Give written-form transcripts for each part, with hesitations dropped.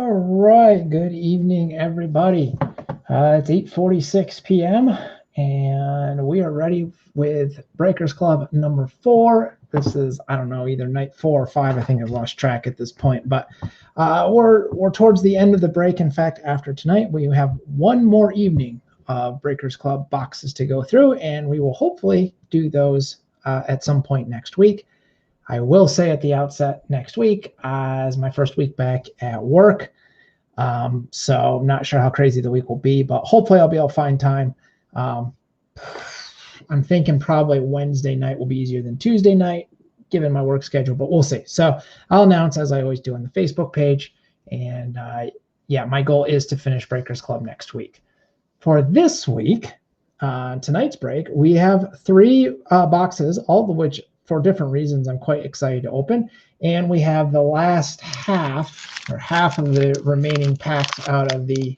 All right, good evening, everybody. It's 8:46 p.m. and we are ready with Breakers Club number 4. This is, I don't know, either night 4 or 5. I think I've lost track at this point, but we're towards the end of the break. In fact, after tonight, we have one more evening of Breakers Club boxes to go through, and we will hopefully do those at some point next week. I will say at the outset, next week is my first week back at work. So I'm not sure how crazy the week will be, but hopefully I'll be able to find time. I'm thinking probably Wednesday night will be easier than Tuesday night, given my work schedule, but we'll see. So I'll announce, as I always do, on the Facebook page. And yeah, my goal is to finish Breakers Club next week. For this week, tonight's break, we have 3 boxes, all of which, for different reasons, I'm quite excited to open. And we have the last half of the remaining packs out of the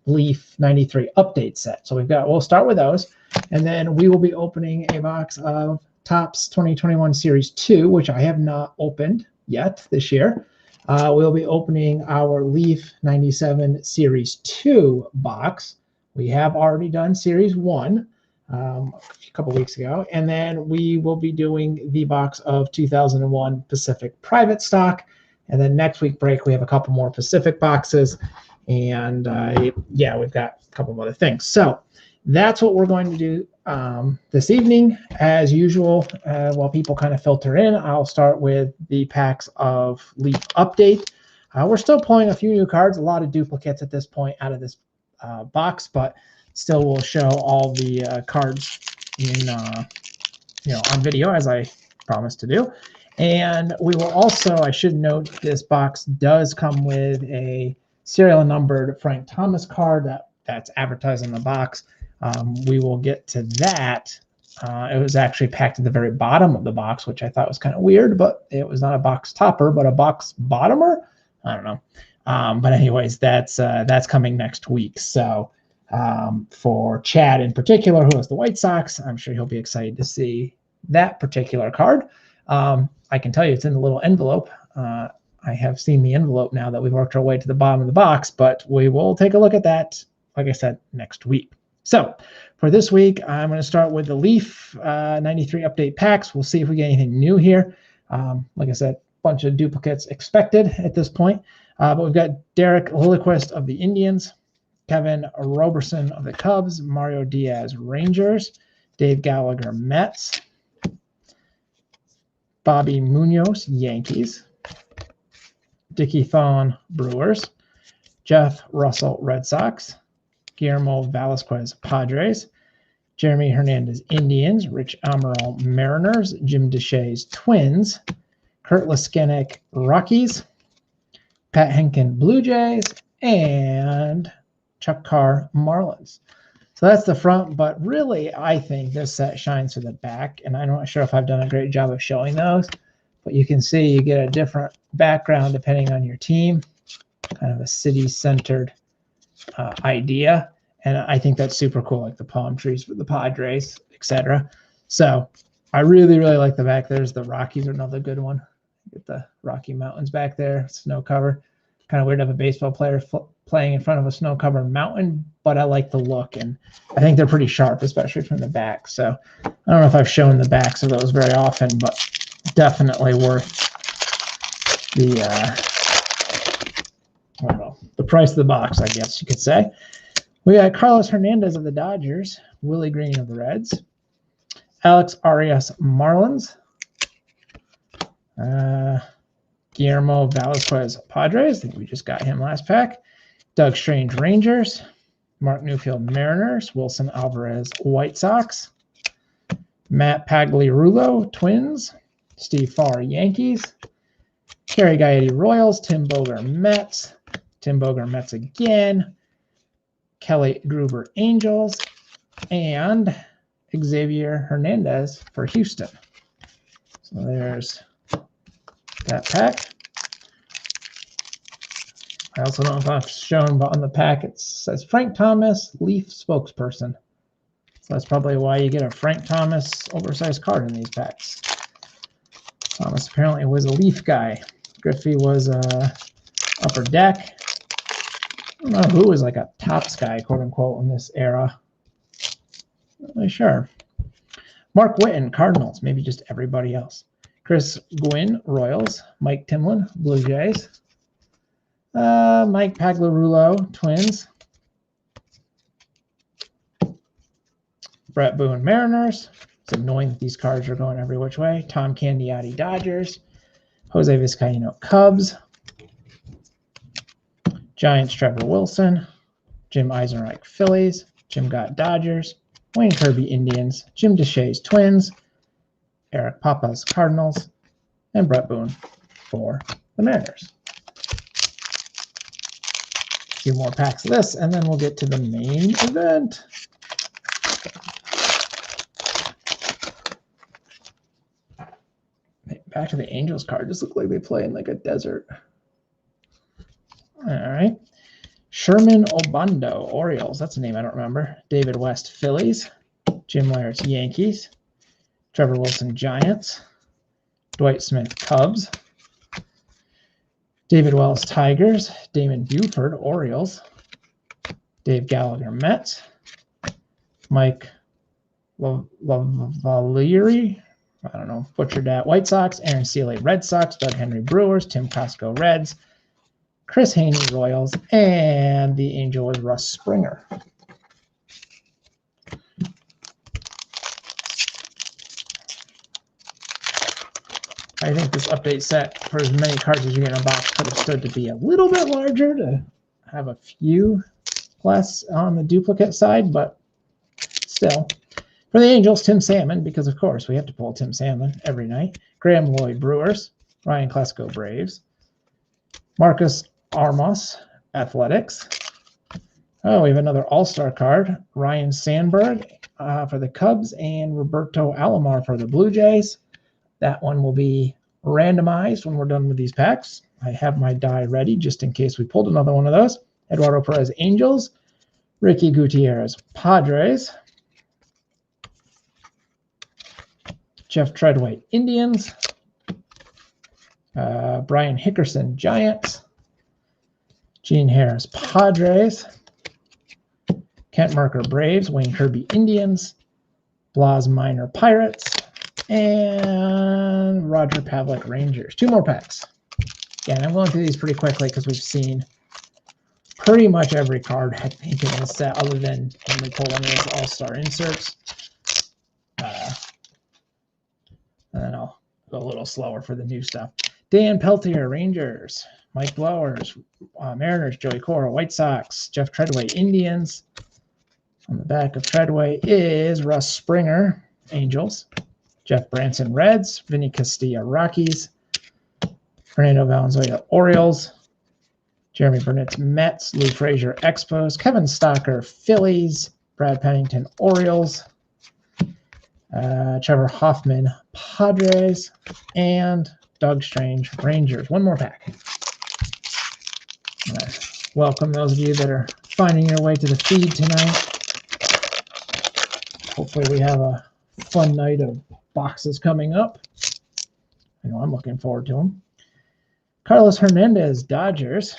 Leaf 93 update set. So we'll start with those, and then we will be opening a box of Topps 2021 Series 2, which I have not opened yet this year. We'll be opening our Leaf 97 Series 2 box. We have already done Series 1 a couple weeks ago, and then we will be doing the box of 2001 Pacific Private Stock, and then next week break we have a couple more Pacific boxes, and yeah, we've got a couple of other things. So that's what we're going to do this evening. As usual, while people kind of filter in, I'll start with the packs of Leaf Update. We're still pulling a few new cards, a lot of duplicates at this point out of this box, but still will show all the cards in on video, as I promised to do. And we will also, I should note, this box does come with a serial numbered Frank Thomas card that's advertised in the box. We will get to that. It was actually packed at the very bottom of the box, which I thought was kind of weird, but it was not a box topper, but a box bottomer. I don't know. But anyways, that's coming next week. So for Chad in particular, who has the White Sox, I'm sure he'll be excited to see that particular card. I can tell you it's in the little envelope. I have seen the envelope now that we've worked our way to the bottom of the box, but we will take a look at that, like I said, next week. So for this week, I'm going to start with the Leaf 93 update packs. We'll see if we get anything new here. Like I said, a bunch of duplicates expected at this point. But we've got Derek Lilliquist of the Indians, Kevin Roberson of the Cubs, Mario Diaz Rangers, Dave Gallagher Mets, Bobby Munoz Yankees, Dickie Thon Brewers, Jeff Russell Red Sox, Guillermo Velasquez Padres, Jeremy Hernandez Indians, Rich Amaral Mariners, Jim Deshaies Twins, Kurt Leskenik Rockies, Pat Henkin Blue Jays, and Chuck Carr Marlins. So that's the front, but really I think this set shines to the back, and I'm not sure if I've done a great job of showing those, but you can see you get a different background depending on your team, kind of a city-centered idea, and I think that's super cool, like the palm trees for the Padres, etc. So I really, really like the back. There's the Rockies, are another good one. Get the Rocky Mountains back there, snow cover. Kind of weird to have a baseball player playing in front of a snow-covered mountain, but I like the look, and I think they're pretty sharp, especially from the back. So I don't know if I've shown the backs of those very often, but definitely worth the I don't know, the price of the box, I guess you could say. We got Carlos Hernandez of the Dodgers, Willie Green of the Reds, Alex Arias Marlins, Guillermo Velasquez Padres, I think we just got him last pack, Doug Strange Rangers, Mark Newfield Mariners, Wilson Alvarez White Sox, Matt Pagliarulo Twins, Steve Farr Yankees, Kerry Gaetti Royals, Tim Boger Mets again, Kelly Gruber Angels, and Xavier Hernandez for Houston. So there's that pack. I also don't know if I've shown, but on the pack it says Frank Thomas, Leaf spokesperson. So that's probably why you get a Frank Thomas oversized card in these packs. Thomas apparently was a Leaf guy. Griffey was a Upper Deck. I don't know who was like a Topps guy, quote unquote, in this era. Not really sure. Mark Whiten, Cardinals, maybe just everybody else. Chris Gwynn, Royals. Mike Timlin, Blue Jays. Mike Pagliarulo, Twins. Brett Boone, Mariners. It's annoying that these cards are going every which way. Tom Candiotti, Dodgers. Jose Vizcaíno, Cubs. Giants, Trevor Wilson. Jim Eisenreich, Phillies. Jim Gott, Dodgers. Wayne Kirby, Indians. Jim Deshaies, Twins. Eric Papas, Cardinals. And Brett Boone for the Mariners. A few more packs of this, and then we'll get to the main event. Back to the Angels card. Just look like they play in like a desert. All right. Sherman Obando, Orioles. That's a name I don't remember. David West, Phillies. Jim Leyritz, Yankees. Trevor Wilson, Giants. Dwight Smith, Cubs. David Wells, Tigers. Damon Buford, Orioles. Dave Gallagher, Mets. Mike Lavalieri, I don't know, butchered that, White Sox. Aaron Seeley, Red Sox. Doug Henry, Brewers. Tim Costco, Reds. Chris Haney, Royals. And the Angel was Russ Springer. I think this update set, for as many cards as you get in a box, could have stood to be a little bit larger, to have a few less on the duplicate side, but still. For the Angels, Tim Salmon, because of course we have to pull Tim Salmon every night. Graham Lloyd, Brewers. Ryan Klesko, Braves. Marcus Armas, Athletics. Oh, we have another All-Star card. Ryan Sandberg for the Cubs and Roberto Alomar for the Blue Jays. That one will be randomized when we're done with these packs. I have my die ready just in case we pulled another one of those. Eduardo Perez, Angels. Ricky Gutierrez, Padres. Jeff Treadway, Indians. Brian Hickerson, Giants. Gene Harris, Padres. Kent Merker, Braves. Wayne Kirby, Indians. Blas Minor, Pirates. And Roger Pavlik, Rangers. Two more packs. Yeah, and I'm going through these pretty quickly because we've seen pretty much every card, I think, in this set, other than when we pull one of those all-star inserts. And then I'll go a little slower for the new stuff. Dan Peltier, Rangers. Mike Blowers, Mariners. Joey Cora, White Sox. Jeff Treadway, Indians. On the back of Treadway is Russ Springer, Angels. Jeff Branson, Reds. Vinny Castilla, Rockies. Fernando Valenzuela, Orioles. Jeremy Burnett, Mets. Lou Frazier, Expos. Kevin Stocker, Phillies. Brad Pennington, Orioles. Trevor Hoffman, Padres. And Doug Strange, Rangers. One more pack. Welcome those of you that are finding your way to the feed tonight. Hopefully we have a fun night of boxes coming up. I know I'm looking forward to them. Carlos Hernandez, Dodgers.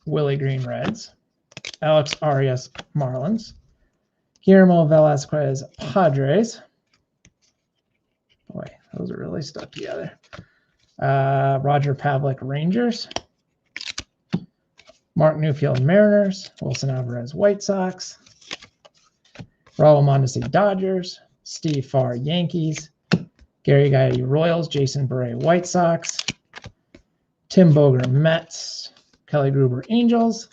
Willie Green, Reds. Alex Arias, Marlins. Guillermo Velasquez, Padres. Boy, those are really stuck together. Roger Pavlik, Rangers. Mark Newfield, Mariners. Wilson Alvarez, White Sox. Raul Mondesi, Dodgers. Steve Farr, Yankees. Gary Gaetti, Royals. Jason Beret, White Sox. Tim Boger, Mets. Kelly Gruber, Angels.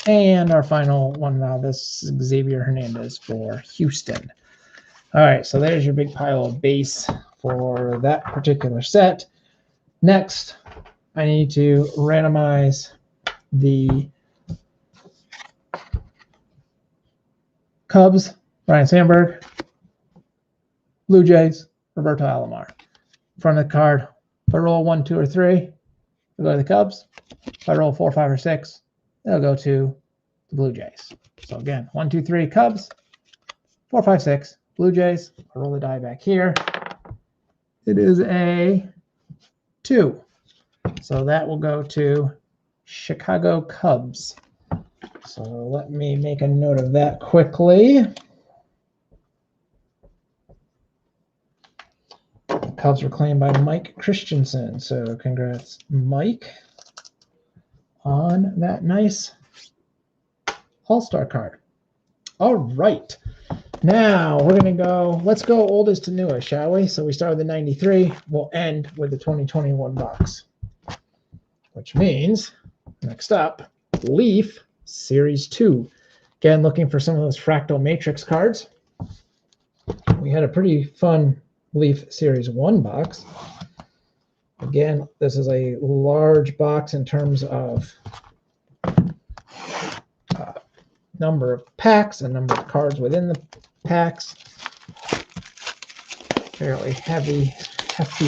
And our final one now, this is Xavier Hernandez for Houston. All right, so there's your big pile of base for that particular set. Next, I need to randomize the Cubs, Ryan Sandberg. Blue Jays, Roberto Alomar. Front of the card, if I roll 1, 2, or 3, we'll go to the Cubs. If I roll 4, 5, or 6, it'll go to the Blue Jays. So again, 1, 2, 3, Cubs. 4, 5, 6, Blue Jays. I'll roll the die back here. It is a 2. So that will go to Chicago Cubs. So let me make a note of that quickly. The Cubs were claimed by Mike Christensen. So congrats, Mike, on that nice All-Star card. All right. Now we're going to go, let's go oldest to newest, shall we? So we start with the 93. We'll end with the 2021 box, which means next up, Leaf Series 2. Again, looking for some of those Fractal Matrix cards. We had a pretty fun Leaf Series 1 box. Again, this is a large box in terms of number of packs and number of cards within the packs. Fairly hefty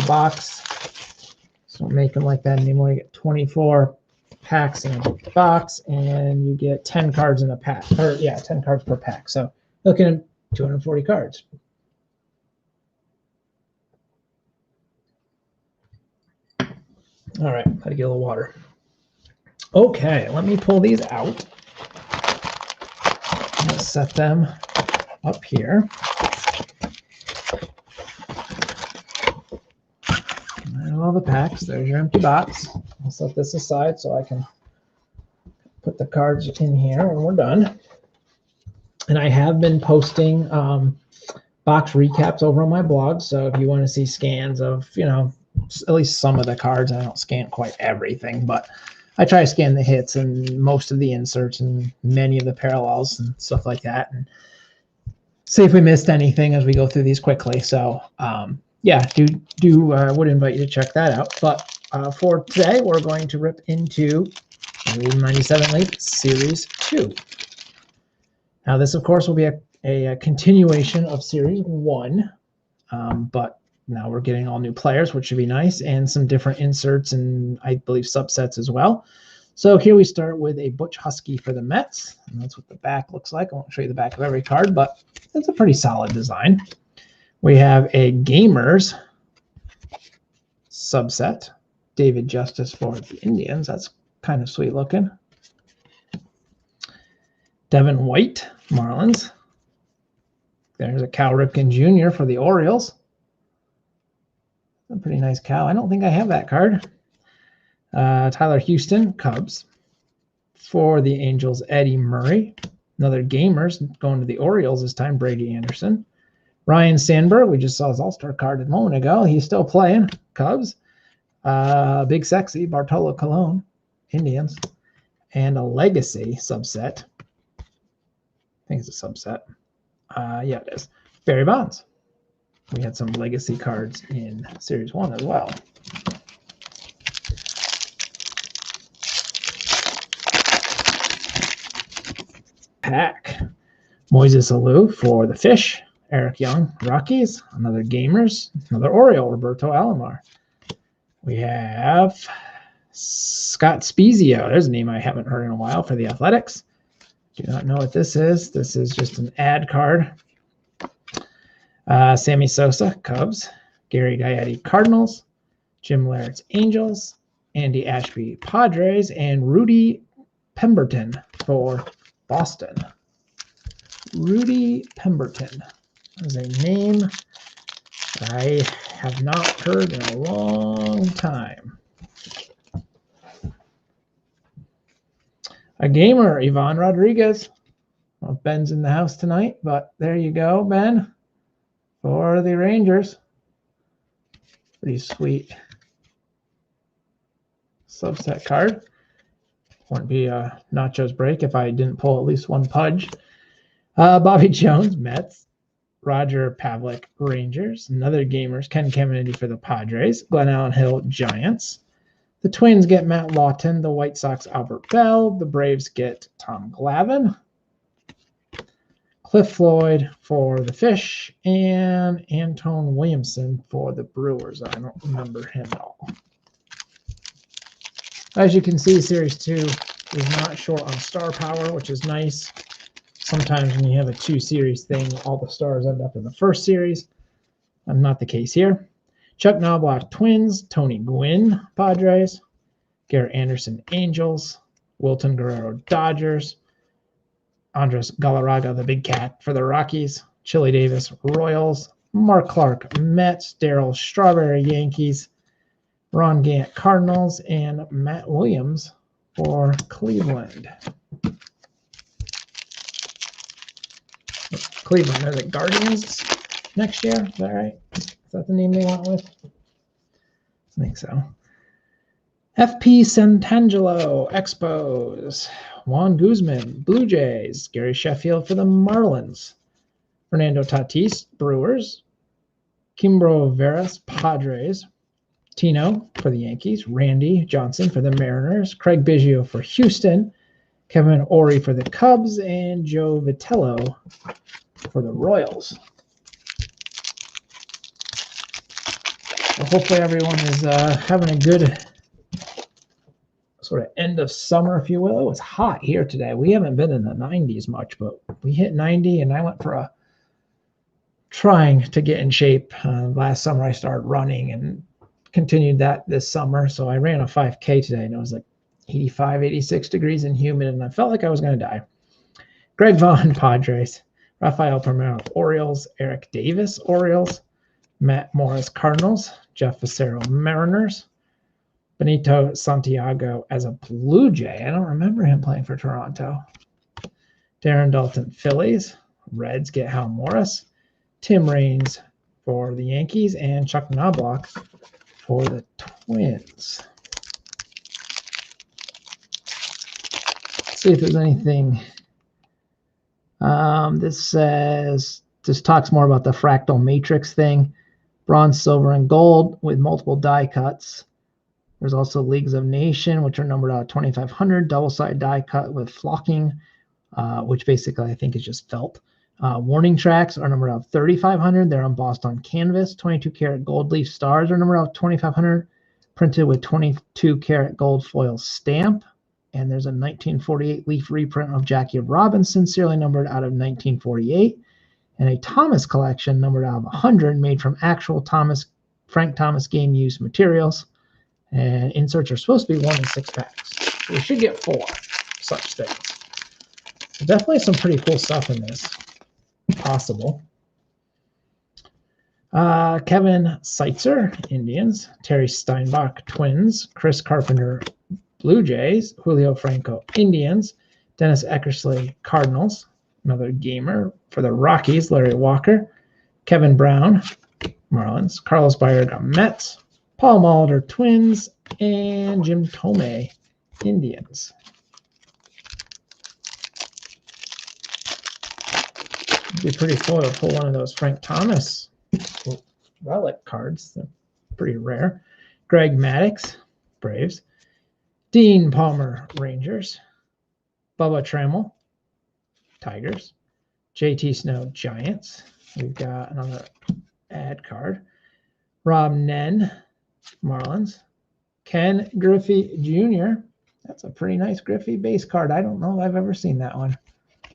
box. So don't make them like that anymore. You get 24 packs in a box, and you get 10 cards in a pack. Or yeah, 10 cards per pack. So looking at 240 cards. All right, gotta get a little water. Okay, let me pull these out. Let's set them up here. And all the packs. There's your empty box. I'll set this aside so I can put the cards in here when we're done. And I have been posting box recaps over on my blog. So if you want to see scans of, you know, at least some of the cards, I don't scan quite everything, but I try to scan the hits and most of the inserts and many of the parallels and stuff like that, and see if we missed anything as we go through these quickly. So yeah, would invite you to check that out. But for today, we're going to rip into the 97 Leaf Series 2. Now this, of course, will be a continuation of Series 1, but now we're getting all new players, which should be nice, and some different inserts and I believe subsets as well. So here we start with a Butch Husky for the Mets, and that's what the back looks like. I won't show you the back of every card, but it's a pretty solid design. We have a Gamers subset, David Justice for the Indians. That's kind of sweet looking. Devin White, Marlins. There's a Cal Ripken Jr. for the Orioles. A pretty nice cow. I don't think I have that card. Tyler Houston, Cubs. For the Angels, Eddie Murray. Another Gamers going to the Orioles this time, Brady Anderson. Ryan Sandberg, we just saw his All-Star card a moment ago. He's still playing, Cubs. Big Sexy, Bartolo Colon, Indians. And a Legacy subset. I think it's a subset. Yeah, it is. Barry Bonds. We had some Legacy cards in Series 1 as well. Pack. Moises Alou for the Fish. Eric Young, Rockies. Another Gamers. Another Oriole, Roberto Alomar. We have Scott Spezio. There's a name I haven't heard in a while for the Athletics. Do not know what this is. This is just an ad card. Sammy Sosa, Cubs. Gary Gaetti, Cardinals. Jim Leyritz, Angels. Andy Ashby, Padres. And Rudy Pemberton for Boston. Rudy Pemberton is a name I have not heard in a long time. A Gamer, Ivan Rodriguez. Well, Ben's in the house tonight, but there you go, Ben. For the Rangers. Pretty sweet subset card. Wouldn't be a Nacho's break if I didn't pull at least one Pudge. Bobby Jones, Mets. Roger Pavlik, Rangers. Another Gamers, Ken Caminiti for the Padres. Glenn Allen Hill, Giants. The Twins get Matt Lawton. The White Sox, Albert Bell. The Braves get Tom Glavine. Cliff Floyd for the Fish, and Antone Williamson for the Brewers. I don't remember him at all. As you can see, Series 2 is not short on star power, which is nice. Sometimes when you have a 2-series thing, all the stars end up in the first series. Not the case here. Chuck Knobloch, Twins. Tony Gwynn, Padres. Garrett Anderson, Angels. Wilton Guerrero, Dodgers. Andres Galarraga, the big cat, for the Rockies. Chili Davis, Royals. Mark Clark, Mets. Darryl Strawberry, Yankees. Ron Gant, Cardinals. And Matt Williams for Cleveland. Cleveland are the Guardians next year. Is that right? Is that the name they went with? I think so. FP Santangelo, Expos. Juan Guzman, Blue Jays. Gary Sheffield for the Marlins. Fernando Tatis, Brewers. Kimbro Veras, Padres. Tino for the Yankees. Randy Johnson for the Mariners. Craig Biggio for Houston. Kevin Ory for the Cubs. And Joe Vitello for the Royals. Well, hopefully everyone is having a good sort of end of summer, if you will. It was hot here today. We haven't been in the 90s much, but we hit 90, and I went for trying to get in shape. Last summer I started running and continued that this summer. So I ran a 5K today, and it was like 85, 86 degrees and humid, and I felt like I was going to die. Greg Vaughn, Padres. Rafael Palmeiro, Orioles. Eric Davis, Orioles. Matt Morris, Cardinals. Jeff Fassero, Mariners. Benito Santiago as a Blue Jay. I don't remember him playing for Toronto. Darren Dalton, Phillies. Reds get Hal Morris. Tim Raines for the Yankees. And Chuck Knobloch for the Twins. Let's see if there's anything. This talks more about the fractal matrix thing. Bronze, silver, and gold with multiple die cuts. There's also Leagues of Nation, which are numbered out of 2,500. Double-sided die cut with flocking, which basically I think is just felt. Warning tracks are numbered out of 3,500. They're embossed on canvas. 22-karat gold leaf stars are numbered out of 2,500. Printed with 22-karat gold foil stamp. And there's a 1948 leaf reprint of Jackie Robinson, serially numbered out of 1948. And a Thomas collection numbered out of 100, made from actual Frank Thomas game used materials. And inserts are supposed to be 1 in 6 packs. So we should get 4 such things. So definitely some pretty cool stuff in this. Possible. Kevin Seitzer, Indians. Terry Steinbach, Twins. Chris Carpenter, Blue Jays. Julio Franco, Indians. Dennis Eckersley, Cardinals. Another gamer for the Rockies, Larry Walker. Kevin Brown, Marlins. Carlos Baerga, Mets. Paul Molitor, Twins. And Jim Thome, Indians. It'd be pretty cool to pull one of those Frank Thomas relic cards. They're pretty rare. Greg Maddux, Braves. Dean Palmer, Rangers. Bubba Trammell, Tigers. JT Snow, Giants. We've got another ad card. Rob Nen, Marlins. Ken Griffey Jr. That's a pretty nice Griffey base card. I don't know if I've ever seen that one. I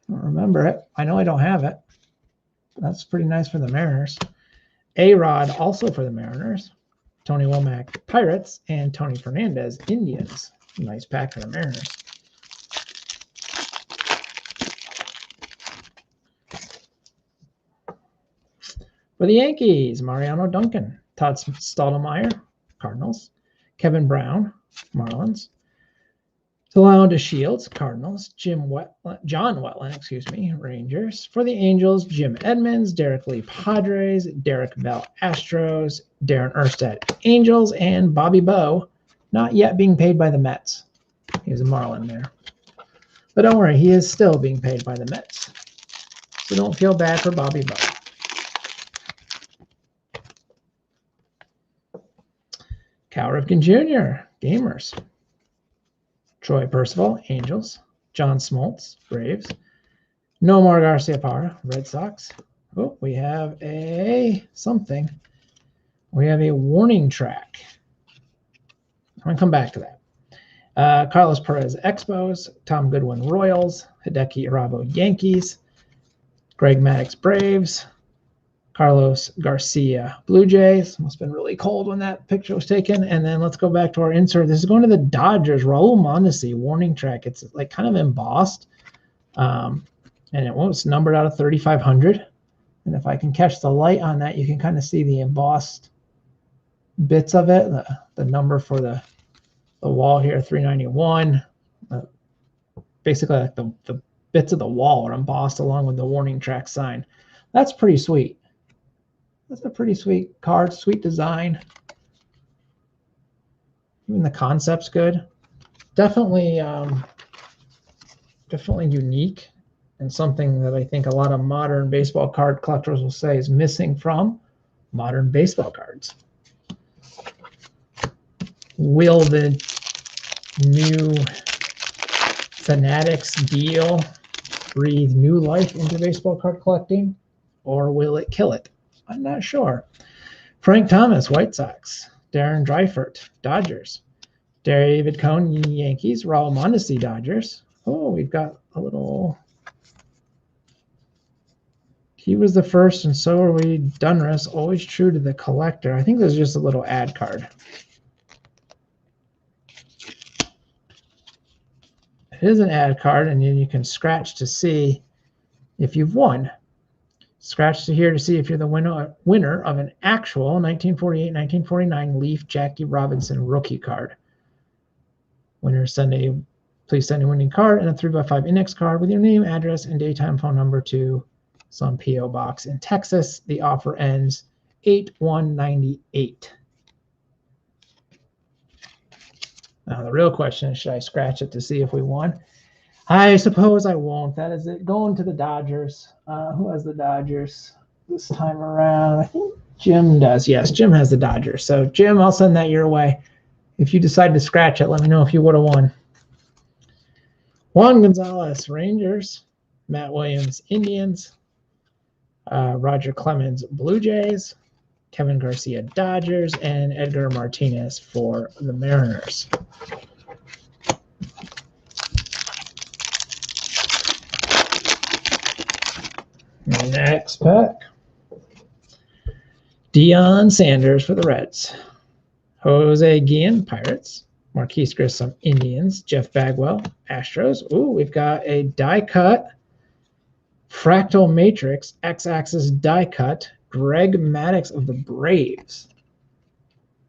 don't remember it. I know I don't have it. That's pretty nice for the Mariners. A-Rod also for the Mariners. Tony Womack, Pirates. And Tony Fernandez, Indians. Nice pack for the Mariners. For the Yankees, Mariano Duncan, Todd Stottlemyre, Cardinals. Kevin Brown, Marlins. Delano DeShields, Cardinals. John Wetland, Rangers. For the Angels, Jim Edmonds, Derek Lee, Padres. Derek Bell, Astros. Darren Erstad, Angels. And Bobby Bowe, not yet being paid by the Mets. He's a Marlin there. But don't worry, he is still being paid by the Mets. So don't feel bad for Bobby Bowe. Cal Ripken Jr., Gamers. Troy Percival, Angels. John Smoltz, Braves. Nomar Garciaparra, Red Sox. Oh, we have something. We have a warning track. I'm going to come back to that. Carlos Perez, Expos. Tom Goodwin, Royals. Hideki Irabu, Yankees. Greg Maddux, Braves. Carlos Garcia. Blue Jays. Must have been really cold when that picture was taken. And then let's go back to our insert. This is going to the Dodgers. Raul Mondesi, warning track. It's like kind of embossed. And it was numbered out of 3,500. And if I can catch the light on that, you can kind of see the embossed bits of it. The number for the wall here, 391. Basically, like the bits of the wall are embossed along with the warning track sign. That's pretty sweet. That's a pretty sweet card, sweet design. Even the concept's good. Definitely, definitely unique, and something that I think a lot of modern baseball card collectors will say is missing from modern baseball cards. Will the new Fanatics deal breathe new life into baseball card collecting, or will it kill it? I'm not sure. Frank Thomas, White Sox. Darren Dreifert, Dodgers. David Cone, Yankees. Raul Mondesi, Dodgers. Oh, we've got a little... He was the first, and so are we. Dunris, always true to the collector. I think there's just a little ad card. It is an ad card, and then you can scratch to see if you've won. Scratch to here to see if you're the winner of an actual 1948-1949 Leaf Jackie Robinson rookie card. Winner, please send a winning card and a 3x5 index card with your name, address, and daytime phone number to some P.O. Box in Texas. The offer ends 8/1/98. Now the real question is, should I scratch it to see if we won? I suppose I won't. That is it. Going to the Dodgers. Who has the Dodgers this time around? I think Jim does. Yes, Jim has the Dodgers. So, Jim, I'll send that your way. If you decide to scratch it, let me know if you would have won. Juan Gonzalez, Rangers. Matt Williams, Indians. Roger Clemens, Blue Jays. Kevin Garcia, Dodgers. And Edgar Martinez for the Mariners. Next pack. Deion Sanders for the Reds. Jose Guillen, Pirates. Marquise Grissom, Indians. Jeff Bagwell, Astros. Ooh, we've got a die cut fractal matrix X-axis die cut Greg Maddux of the Braves.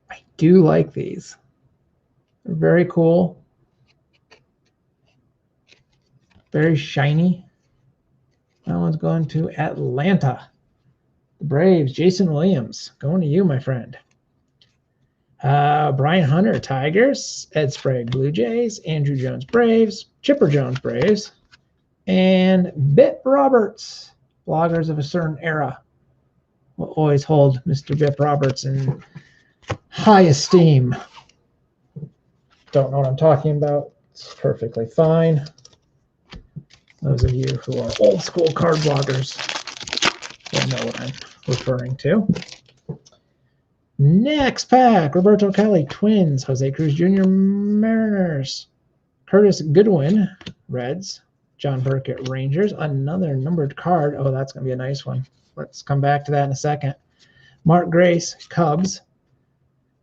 I do like these. They're very cool. Very shiny. That one's going to Atlanta. The Braves, Jason Williams. Going to you, my friend. Brian Hunter, Tigers. Ed Sprague, Blue Jays. Andrew Jones, Braves. Chipper Jones, Braves. And Bip Roberts. Bloggers of a certain era will always hold Mr. Bip Roberts in high esteem. Don't know what I'm talking about. It's perfectly fine. Those of you who are old school card bloggers will know what I'm referring to. Next pack, Roberto Kelly, Twins. Jose Cruz Jr., Mariners. Curtis Goodwin, Reds. John Burkett, Rangers. Another numbered card. Oh, that's going to be a nice one. Let's come back to that in a second. Mark Grace, Cubs.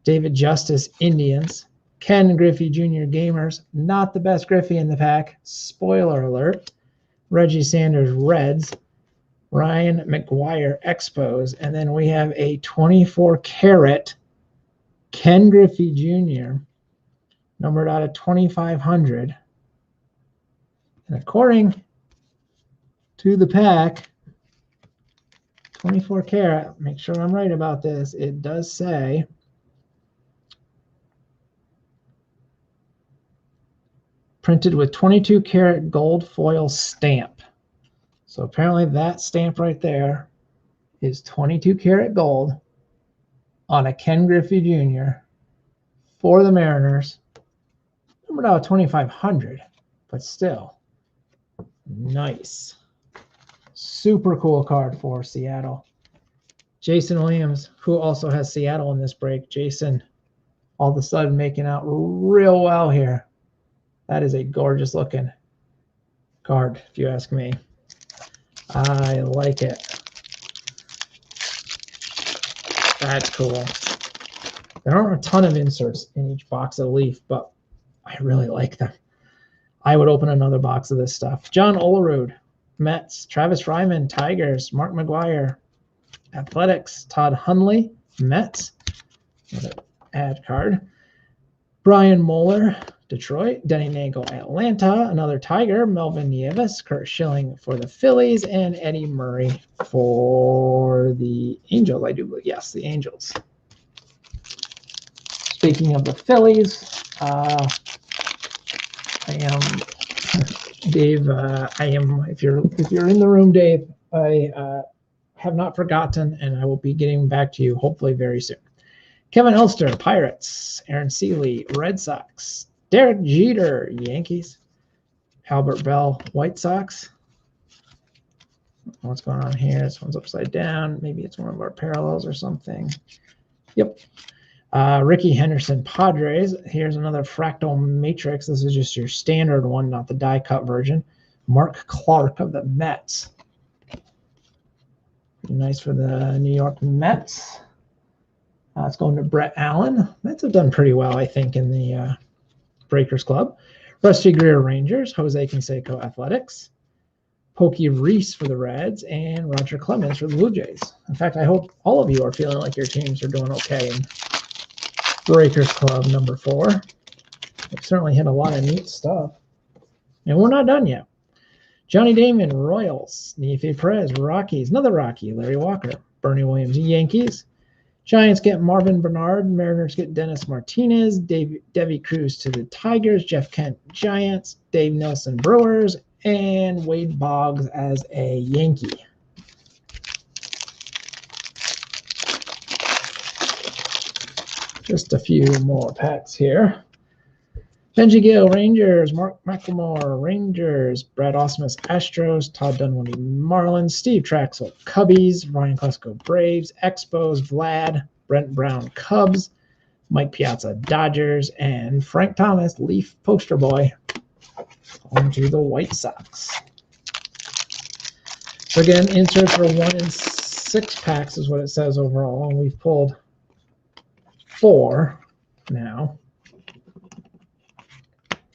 David Justice, Indians. Ken Griffey Jr., Gamers. Not the best Griffey in the pack. Spoiler alert. Reggie Sanders, Reds. Ryan McGuire, Expos. And then we have a 24-karat Ken Griffey Jr., numbered out of 2,500. And according to the pack, 24-karat, make sure I'm right about this, it does say printed with 22-karat gold foil stamp. So apparently that stamp right there is 22-karat gold on a Ken Griffey Jr. for the Mariners. Numbered out 2,500, but still nice. Super cool card for Seattle. Jason Williams, who also has Seattle in this break. Jason, all of a sudden making out real well here. That is a gorgeous looking card, if you ask me. I like it. That's cool. There aren't a ton of inserts in each box of Leaf, but I really like them. I would open another box of this stuff. John Olerud, Mets. Travis Ryman, Tigers. Mark McGuire, Athletics. Todd Hundley, Mets. Another ad card. Brian Moeller, Detroit. Denny Nagel, Atlanta. Another Tiger. Melvin Nieves. Kurt Schilling for the Phillies. And Eddie Murray for the Angels, I do believe. Yes, the Angels. Speaking of the Phillies, I am Dave. I am. If you're in the room, Dave, I have not forgotten, and I will be getting back to you hopefully very soon. Kevin Elster, Pirates. Aaron Seeley, Red Sox. Derek Jeter, Yankees. Albert Bell, White Sox. What's going on here? This one's upside down. Maybe it's one of our parallels or something. Yep. Ricky Henderson, Padres. Here's another fractal matrix. This is just your standard one, not the die cut version. Mark Clark of the Mets. Nice for the New York Mets. It's going to Brett Allen. Mets have done pretty well, I think, in the Breakers Club. Rusty Greer, Rangers. Jose Canseco, Athletics. Pokey Reese for the Reds. And Roger Clemens for the Blue Jays. In fact, I hope all of you are feeling like your teams are doing okay in Breakers Club number 4. We've certainly hit a lot of neat stuff. And we're not done yet. Johnny Damon, Royals. Nefe Perez, Rockies. Another Rocky, Larry Walker. Bernie Williams, Yankees. Giants get Marvin Bernard. Mariners get Dennis Martinez. Devi Cruz to the Tigers. Jeff Kent, Giants. Dave Nelson, Brewers. And Wade Boggs as a Yankee. Just a few more packs here. Benji Gill, Rangers. Mark McLemore, Rangers. Brad Ausmus, Astros. Todd Dunwoody, Marlins. Steve Traxel, Cubbies. Ryan Klesko, Braves. Expos, Vlad. Brent Brown, Cubs. Mike Piazza, Dodgers. And Frank Thomas, Leaf poster boy, on to the White Sox. So again, inserts are 1 in 6 packs is what it says overall. And we've pulled 4 now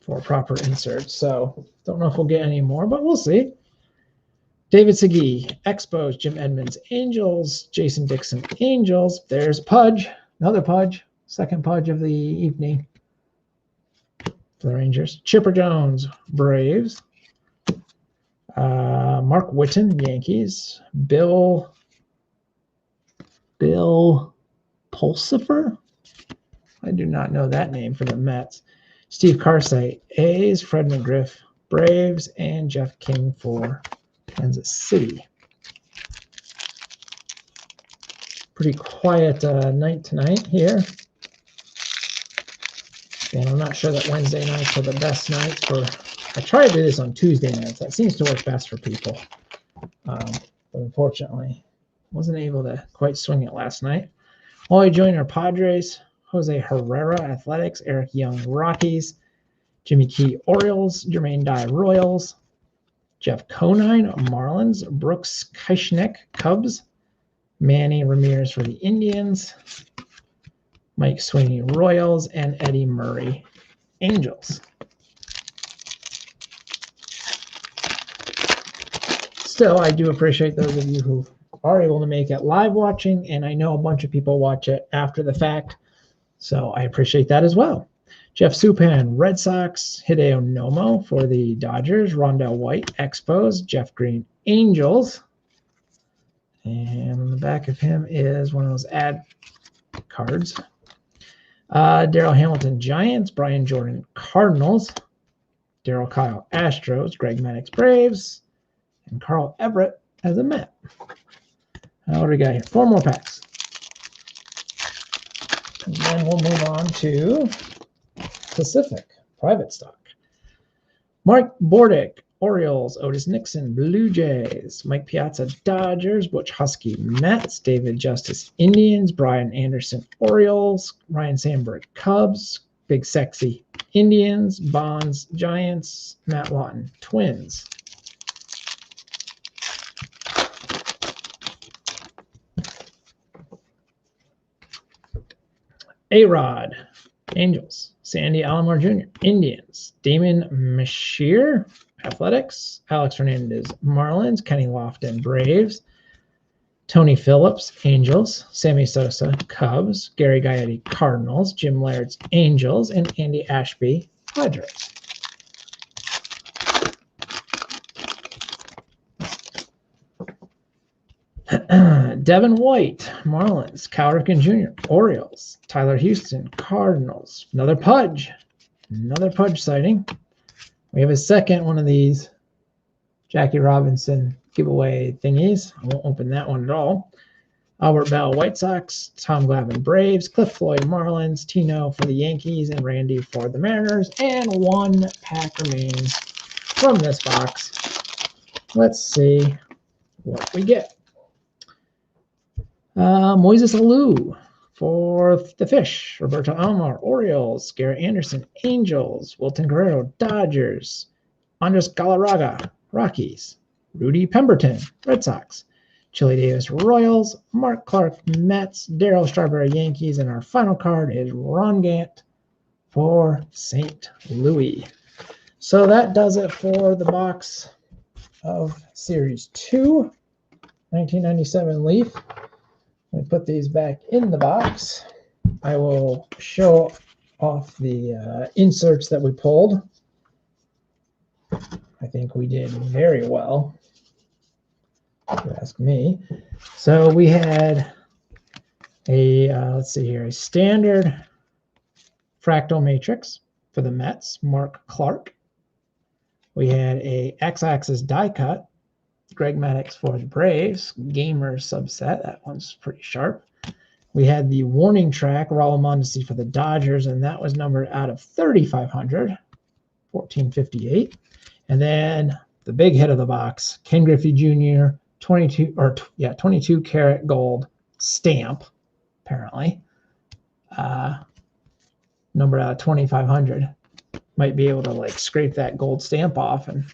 for proper inserts. So don't know if we'll get any more, but we'll see. David Segui, Expos. Jim Edmonds, Angels. Jason Dixon, Angels. There's Pudge, another Pudge, second Pudge of the evening for the Rangers. Chipper Jones, Braves. Mark Whitten, Yankees. Bill Pulsifer? I do not know that name for the Mets. Steve Carsey, A's. Fred McGriff, Braves. And Jeff King for Kansas City. Pretty quiet night tonight here. And I'm not sure that Wednesday nights are the best nights for... I try to do this on Tuesday nights. That seems to work best for people. But unfortunately, wasn't able to quite swing it last night. Wally Joyner, Padres. Jose Herrera, Athletics. Eric Young, Rockies. Jimmy Key, Orioles. Jermaine Dye, Royals. Jeff Conine, Marlins. Brooks Keichnick, Cubs. Manny Ramirez for the Indians. Mike Sweeney, Royals. And Eddie Murray, Angels. Still, I do appreciate those of you who are able to make it live watching, and I know a bunch of people watch it after the fact, so I appreciate that as well. Jeff Supan, Red Sox. Hideo Nomo for the Dodgers. Rondell White, Expos. Jeff Green, Angels. And on the back of him is one of those ad cards. Daryl Hamilton, Giants. Brian Jordan, Cardinals. Daryl Kyle, Astros. Greg Maddux, Braves. And Carl Everett as a Met. Now what do we got here? 4 more packs. And then we'll move on to Pacific, private stock. Mark Bordick, Orioles. Otis Nixon, Blue Jays. Mike Piazza, Dodgers. Butch Husky, Mets. David Justice, Indians. Brian Anderson, Orioles. Ryan Sandberg, Cubs. Big Sexy, Indians. Bonds, Giants. Matt Lawton, Twins. A-Rod, Angels. Sandy Alomar Jr., Indians. Damon Mashir, Athletics. Alex Hernandez, Marlins. Kenny Lofton, Braves. Tony Phillips, Angels. Sammy Sosa, Cubs. Gary Gaetti, Cardinals. Jim Laird's Angels. And Andy Ashby, Padres. Devin White, Marlins. Cal Ripken Jr., Orioles. Tyler Houston, Cardinals. Another Pudge sighting. We have a second one of these Jackie Robinson giveaway thingies. I won't open that one at all. Albert Bell, White Sox. Tom Glavine, Braves. Cliff Floyd, Marlins. Tino for the Yankees, and Randy for the Mariners. And one pack remains from this box. Let's see what we get. Moises Alou for the Fish. Roberto Alomar, Orioles. Garrett Anderson, Angels. Wilton Guerrero, Dodgers. Andres Galarraga, Rockies. Rudy Pemberton, Red Sox. Chili Davis, Royals. Mark Clark, Mets. Darryl Strawberry, Yankees. And our final card is Ron Gant for St. Louis. So that does it for the box of Series 2, 1997 Leaf. Let me put these back in the box. I will show off the inserts that we pulled. I think we did very well, if you ask me. So we had a, let's see here, a standard fractal matrix for the Mets, Mark Clark. We had a X-axis die cut, Greg Maddux for the Braves, Gamer subset. That one's pretty sharp. We had the warning track, Raul Mondesi for the Dodgers, and that was numbered out of 3,500, 1458. And then the big hit of the box, Ken Griffey Jr., 22 karat gold stamp, apparently, numbered out of 2,500. Might be able to like scrape that gold stamp off and,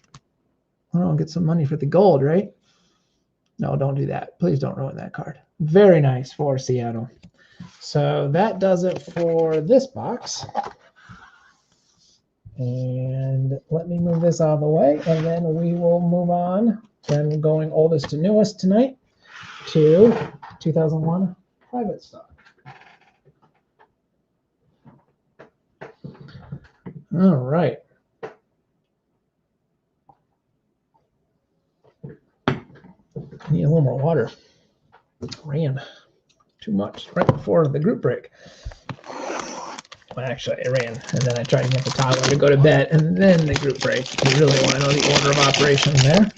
I don't know, get some money for the gold, right? No, don't do that. Please don't ruin that card. Very nice for Seattle. So that does it for this box. And let me move this out of the way, and then we will move on. Then going oldest to newest tonight to 2001 private stock. All right. Need a little more water. Ran too much right before the group break. Well, actually, I ran, and then I tried to get the toddler to go to bed, and then the group break. You really want to know the order of operations there.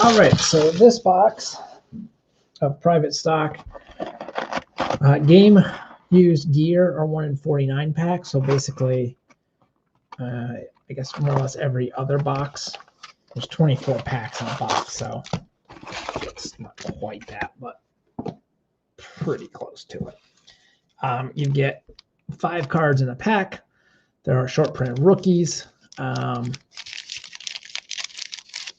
All right, so this box of private stock, game used gear are 1 in 49 packs. So basically, I guess more or less every other box. There's 24 packs in a box, so it's not quite that, but pretty close to it. You get 5 cards in a pack. There are short print rookies. And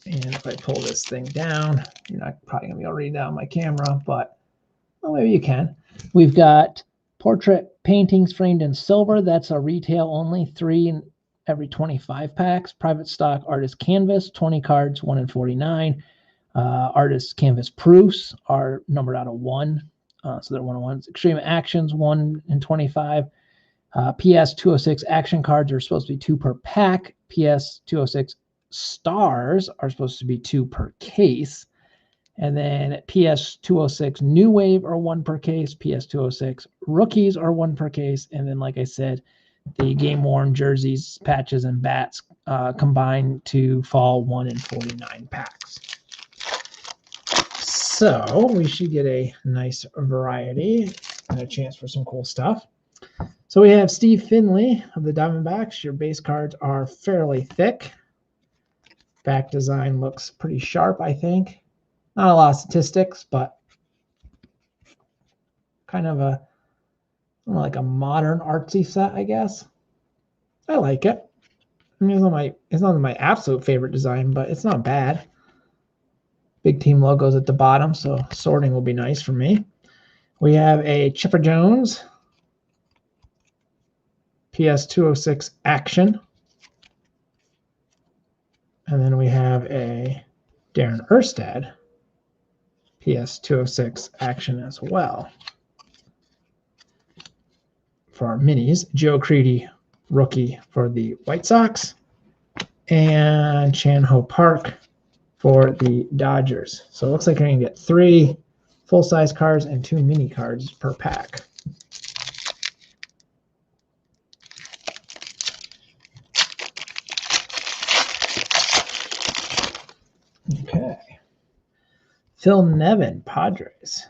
if I pull this thing down, you're not probably going to be able to read that on my camera, but well, maybe you can. We've got portrait paintings framed in silver. That's a retail only, 3 in every 25 packs. Private stock artist canvas, 20 cards, 1 in 49. Artist canvas proofs are numbered out of 1. So they're 1 in 1. Extreme actions, 1 in 25. PS 206 action cards are supposed to be 2 per pack. PS 206 stars are supposed to be 2 per case. And then PS 206 New Wave are 1 per case. PS 206 rookies are 1 per case. And then, like I said, the game worn jerseys, patches, and bats combine to fall 1 in 49 packs. So we should get a nice variety and a chance for some cool stuff. So we have Steve Finley of the Diamondbacks. Your base cards are fairly thick. Back design looks pretty sharp, I think. Not a lot of statistics, but kind of a like a modern artsy set, I guess. I like it. I mean, it's not my absolute favorite design, but it's not bad. Big team logos at the bottom, so sorting will be nice for me. We have a Chipper Jones PS 206 Action. And then we have a Darren Erstad PS 206 Action as well. For our minis, Joe Crede, rookie for the White Sox, and Chan-Ho Park for the Dodgers. So it looks like you're going to get 3 full-size cards and 2 mini cards per pack. Okay. Phil Nevin, Padres.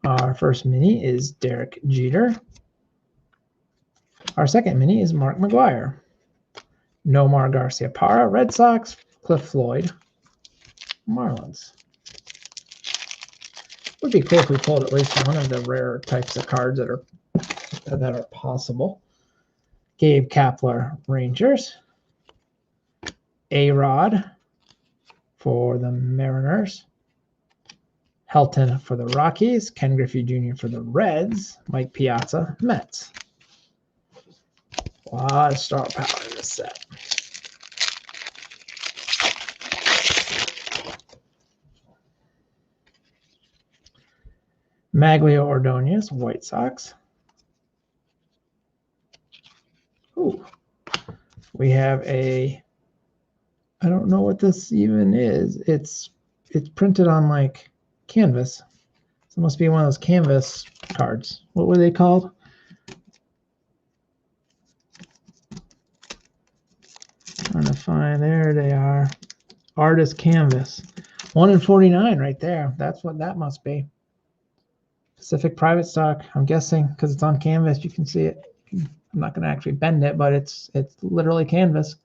Our first mini is Derek Jeter. Our second mini is Mark McGwire. Nomar Garciaparra, Red Sox. Cliff Floyd, Marlins. Would be cool if we pulled at least one of the rare types of cards that are possible. Gabe Kapler, Rangers. A-Rod for the Mariners. Helton for the Rockies. Ken Griffey Jr. for the Reds. Mike Piazza, Mets. A lot of star power in this set. Maglio Ordonez, White Sox. Ooh. We have a, I don't know what this even is. It's printed on like canvas. So it must be one of those canvas cards. What were they called? Trying to find, there they are. Artist canvas. 1 in 49 right there. That's what that must be. Pacific Private Stock, I'm guessing, because it's on canvas, you can see it. I'm not going to actually bend it, but it's literally canvas.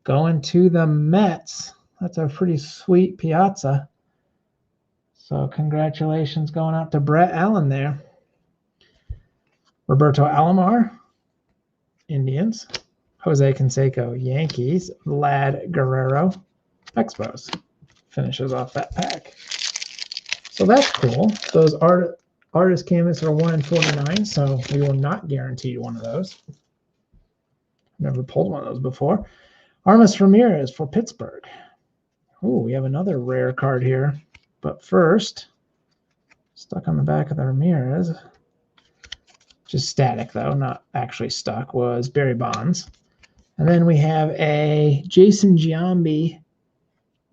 Going to the Mets. That's a pretty sweet Piazza. So congratulations going out to Brett Allen there. Roberto Alomar, Indians. Jose Canseco, Yankees. Vlad Guerrero, Expos. Finishes off that pack. So that's cool. Those artist canvas are 1 in 49, so we will not guarantee one of those. Never pulled one of those before. Armas Ramirez for Pittsburgh. Oh, we have another rare card here. But first, stuck on the back of the Ramirez, just static though, not actually stuck, was Barry Bonds. And then we have a Jason Giambi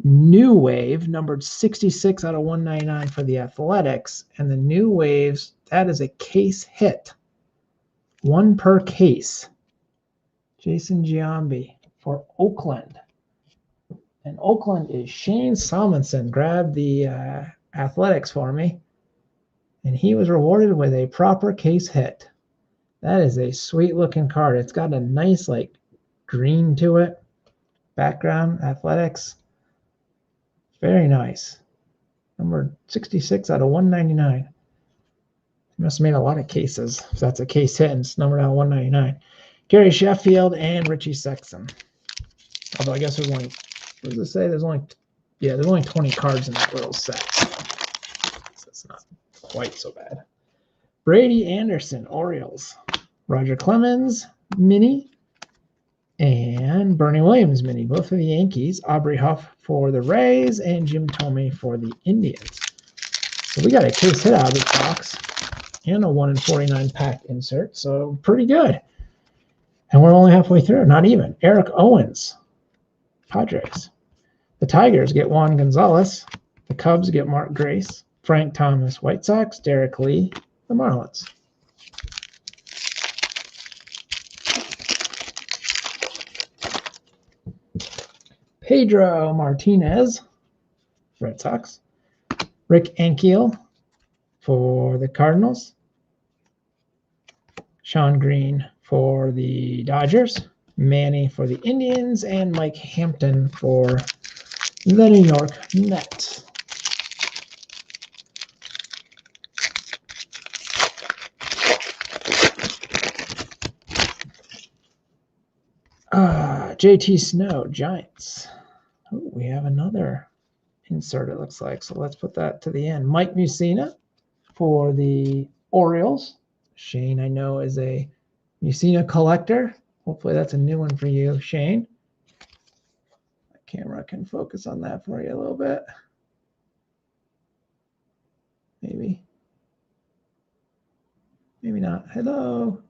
New Wave, numbered 66 out of 199 for the Athletics. And the New Waves, that is a case hit. 1 per case. Jason Giambi for Oakland. And Oakland is Shane Salmonson. Grabbed the Athletics for me. And he was rewarded with a proper case hit. That is a sweet looking card. It's got a nice like green to it. Background, Athletics. Very nice. Number 66 out of 199. He must have made a lot of cases. If that's a case hit and it's numbered out 199. Gary Sheffield and Richie Sexton. Although I guess there's only, what does it say? There's only 20 cards in that little set. So it's not quite so bad. Brady Anderson, Orioles. Roger Clemens, mini. And Bernie Williams mini, both for the Yankees. Aubrey Huff for the Rays and Jim Thome for the Indians. So we got a case hit out of this box and a 1 in 49 pack insert. So pretty good. And we're only halfway through, not even. Eric Owens, Padres. The Tigers get Juan Gonzalez. The Cubs get Mark Grace. Frank Thomas, White Sox. Derek Lee, the Marlins. Pedro Martinez, Red Sox. Rick Ankiel for the Cardinals. Sean Green for the Dodgers. Manny for the Indians. And Mike Hampton for the New York Mets. JT Snow, Giants. Oh, we have another insert, it looks like. So let's put that to the end. Mike Mussina for the Orioles. Shane, I know, is a Mussina collector. Hopefully that's a new one for you, Shane. The camera can focus on that for you a little bit. Maybe. Maybe not. Hello.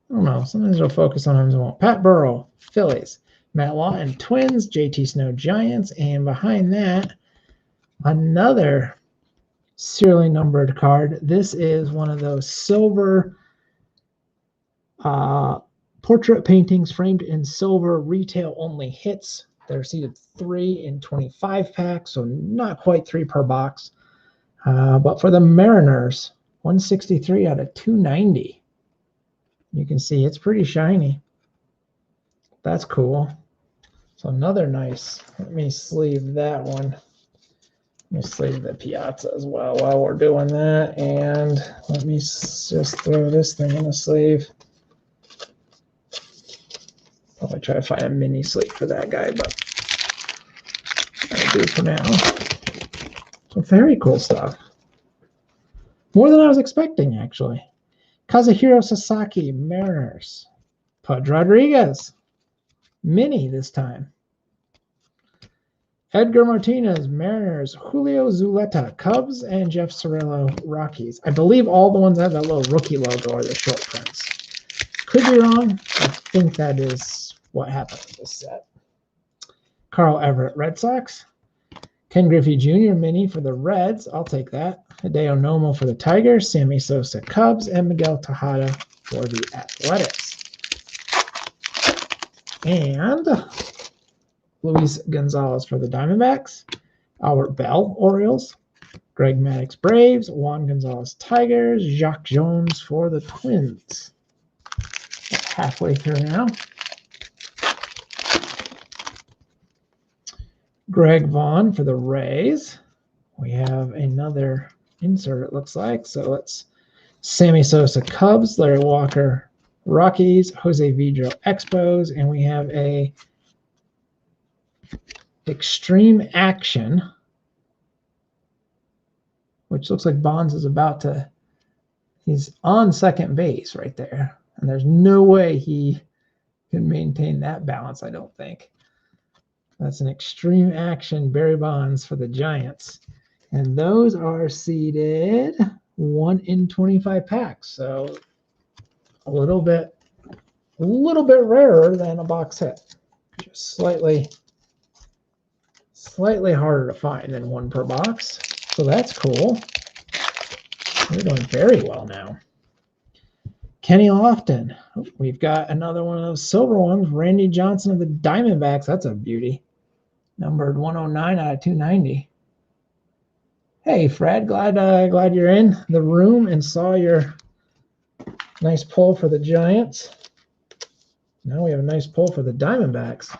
I don't know. Sometimes it'll focus, sometimes it won't. Pat Burrell, Phillies. Matt Lawton, Twins. JT Snow, Giants. And behind that, another serially numbered card. This is one of those silver portrait paintings framed in silver, retail only hits. They're seated 3 in 25 packs, so not quite 3 per box. But for the Mariners, 163 out of 290. You can see it's pretty shiny. That's cool. So another nice, let me sleeve that one. Let me sleeve the Piazza as well while we're doing that. And let me just throw this thing in a sleeve. Probably try to find a mini sleeve for that guy, but I'll do for now. So very cool stuff. More than I was expecting, actually. Kazuhiro Sasaki, Mariners. Pudge Rodriguez, mini this time. Edgar Martinez, Mariners. Julio Zuleta, Cubs. And Jeff Cirillo, Rockies. I believe all the ones that have that little rookie logo are the short prints. Could be wrong. I think that is what happened with this set. Carl Everett, Red Sox. Ken Griffey Jr. mini for the Reds. I'll take that. Hideo Nomo for the Tigers. Sammy Sosa, Cubs. And Miguel Tejada for the Athletics. And Luis Gonzalez for the Diamondbacks. Albert Bell, Orioles. Greg Maddux, Braves. Juan Gonzalez, Tigers. Jacques Jones for the Twins. Halfway through now. Greg Vaughn for the Rays. We have another insert, it looks like. So let's Sammy Sosa, Cubs. Larry Walker, Rockies. Jose Vidro, Expos. And we have a Extreme Action, which looks like Bonds is about to, he's on second base right there. And there's no way he can maintain that balance, I don't think. That's an Extreme Action Barry Bonds for the Giants. And those are seeded 1 in 25 packs. So a little bit rarer than a box hit. Just slightly harder to find than 1 per box. So that's cool. We're doing very well now. Kenny Lofton. We've got another one of those silver ones. Randy Johnson of the Diamondbacks. That's a beauty. Numbered 109 out of 290. Hey, Fred. Glad you're in the room and saw your nice pull for the Giants. Now we have a nice pull for the Diamondbacks.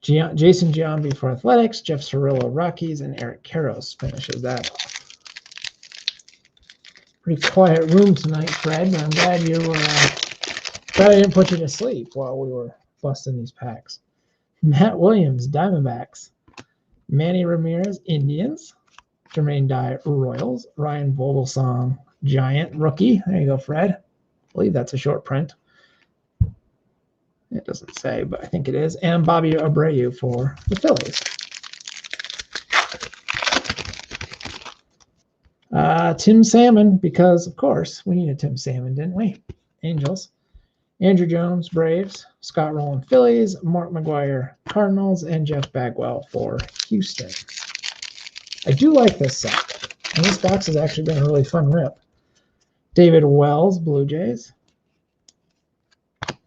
Jason Giambi for Athletics. Jeff Cirillo, Rockies. And Eric Karros finishes that off. Pretty quiet room tonight, Fred. I'm glad you were. Glad I didn't put you to sleep while we were busting these packs. Matt Williams, Diamondbacks. Manny Ramirez, Indians. Jermaine Dye, Royals. Ryan Vogelsong, Giant rookie. There you go, Fred. I believe that's a short print. It doesn't say, but I think it is. And Bobby Abreu for the Phillies. Tim Salmon, because, of course, we needed Tim Salmon, didn't we? Angels. Andrew Jones, Braves. Scott Rowland, Phillies. Mark McGwire, Cardinals. And Jeff Bagwell for Houston. I do like this set. And this box has actually been a really fun rip. David Wells, Blue Jays.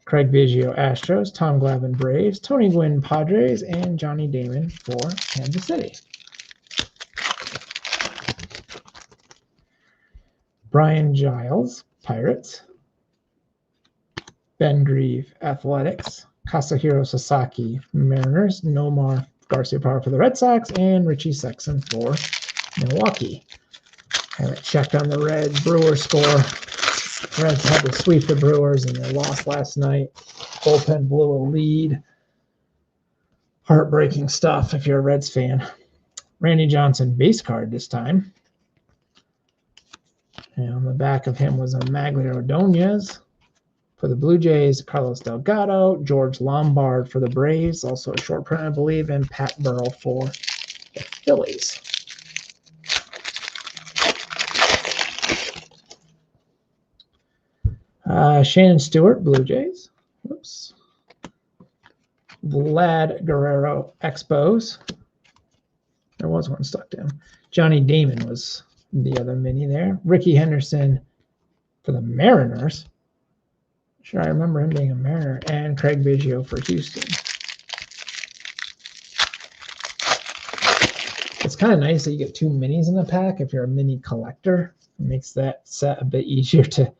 Craig Biggio, Astros. Tom Glavine, Braves. Tony Gwynn, Padres. And Johnny Damon for Kansas City. Brian Giles, Pirates. Ben Grieve, Athletics. Kazuhiro Sasaki, Mariners. Nomar Garciaparra for the Red Sox. And Richie Sexson for Milwaukee. Haven't checked on the Reds Brewers score. Reds had to sweep the Brewers and they lost last night. Bullpen blew a lead. Heartbreaking stuff if you're a Reds fan. Randy Johnson, base card this time. And on the back of him was a Magglio Ordonez. For the Blue Jays, Carlos Delgado, George Lombard for the Braves, also a short print, I believe, and Pat Burrell for the Phillies. Shannon Stewart, Blue Jays. Whoops. Vlad Guerrero, Expos. There was one stuck down. Johnny Damon was the other mini there. Ricky Henderson for the Mariners. Sure, I remember him being a Mariner. And Craig Biggio for Houston. It's kind of nice that you get 2 minis in the pack if you're a mini collector. It makes that set a bit easier to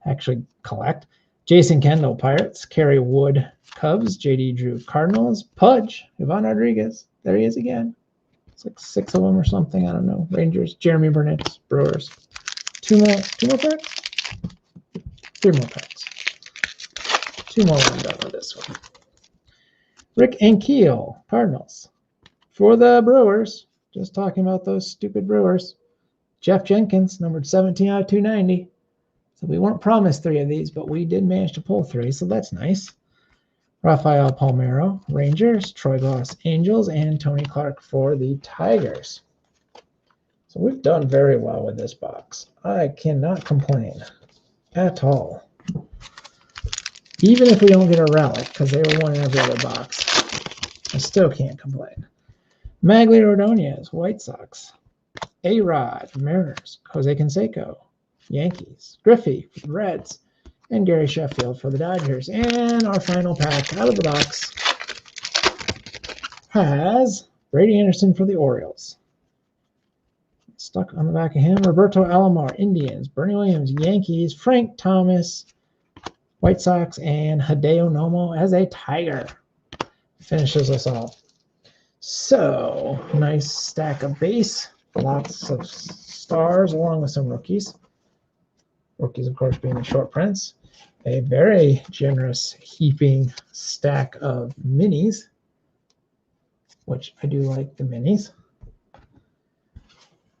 actually collect. Jason Kendall, Pirates. Kerry Wood, Cubs. J.D. Drew, Cardinals. Pudge, Ivan Rodriguez. There he is again. It's like 6 of them or something. I don't know. Rangers. Jeremy Burnett, Brewers. 2 more packs? 3 more packs. 2 more when I'm done with this one. Rick Ankiel, Cardinals. For the Brewers, just talking about those stupid Brewers. Jeff Jenkins, numbered 17 out of 290. So we weren't promised 3 of these, but we did manage to pull 3, so that's nice. Rafael Palmeiro, Rangers. Troy Glaus, Angels. And Tony Clark for the Tigers. So we've done very well with this box. I cannot complain at all. Even if we don't get a relic, because they were one in every other box, I still can't complain. Magglio Ordonez, White Sox. A-Rod, Mariners. Jose Canseco, Yankees. Griffey for the Reds. And Gary Sheffield for the Dodgers. And our final pack out of the box has Brady Anderson for the Orioles. Stuck on the back of him, Roberto Alomar, Indians. Bernie Williams, Yankees. Frank Thomas, White Sox. And Hideo Nomo as a Tiger. Finishes us off. So, nice stack of base. Lots of stars along with some rookies. Rookies, of course, being the short prints. A very generous heaping stack of minis, which I do like the minis.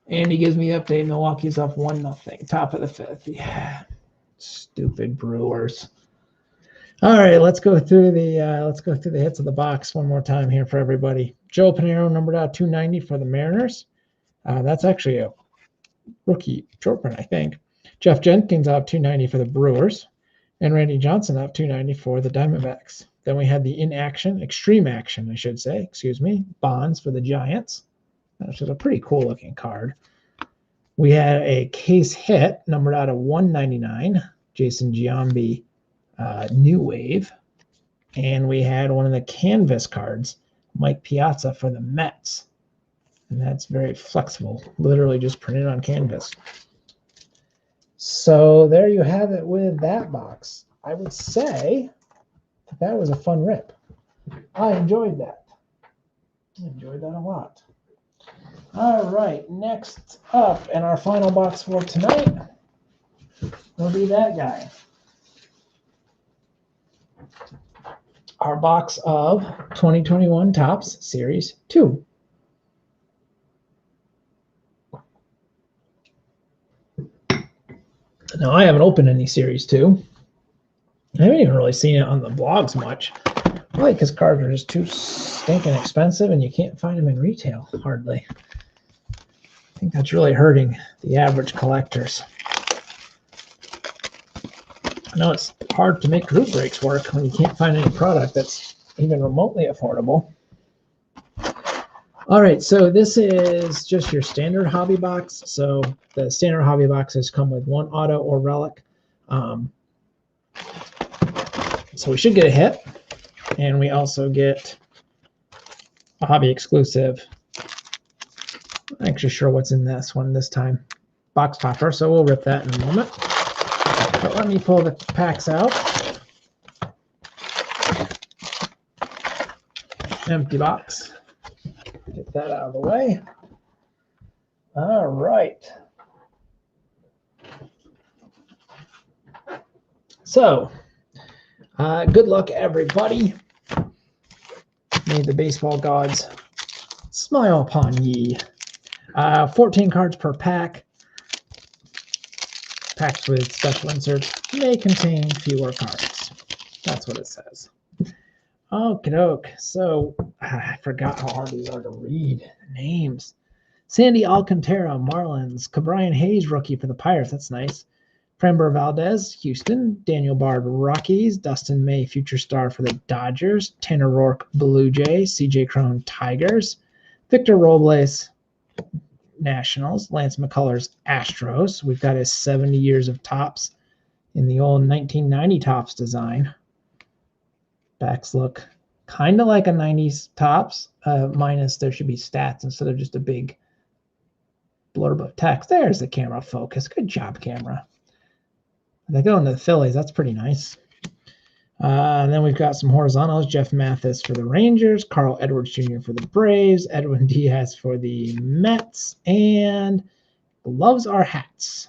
Andy gives me the update. Milwaukee's up 1-0. Top of the 5th. Yeah. Stupid Brewers. All right, let's go through the hits of the box one more time here for everybody. Joe Pinheiro, numbered out 290 for the Mariners. That's actually a rookie short print, I think. Jeff Jenkins out 290 for the Brewers. And Randy Johnson out 290 for the Diamondbacks. Then we had the extreme action, I should say, Bonds for the Giants, which is a pretty cool looking card. We had a case hit numbered out of 199, Jason Giambi, New Wave. And we had one of the canvas cards, Mike Piazza for the Mets. And that's very flexible, literally just printed on canvas. So there you have it with that box. I would say that was a fun rip. I enjoyed that. I enjoyed that a lot. All right, next up, and our final box for tonight will be that guy. Our box of 2021 Topps Series 2. Now, I haven't opened any Series 2. I haven't even really seen it on the blogs much. Probably because cards are just too stinking expensive and you can't find them in retail, hardly. I think that's really hurting the average collectors. I know it's hard to make group breaks work when you can't find any product that's even remotely affordable. All right, so this is just your standard hobby box. So the standard hobby boxes come with 1 auto or relic. So we should get a hit, and we also get a hobby exclusive. I'm not actually sure what's in this one this time. Box topper, so we'll rip that in a moment. But let me pull the packs out. Empty box. Get that out of the way. All right. So, good luck, everybody. May the baseball gods smile upon ye. 14 cards per pack. Packs with special inserts may contain fewer cards. That's what it says. Okie doke. So I forgot how hard these are to read. Names. Sandy Alcantara, Marlins. Cabrian Hayes, rookie for the Pirates. That's nice. Framber Valdez, Houston. Daniel Bard, Rockies. Dustin May, future star for the Dodgers. Tanner Rourke, Blue Jays. CJ Cron, Tigers. Victor Robles, Nationals. Lance McCullers, Astros. We've got his 70 years of Topps in the old 1990 Topps design. Backs look kind of like a 90s Topps, minus there should be stats instead of just a big blurb of text. There's the camera focus. Good job, camera. They go into the Phillies. That's pretty nice. And then we've got some horizontals. Jeff Mathis for the Rangers. Carl Edwards Jr. for the Braves. Edwin Diaz for the Mets. And gloves are hats.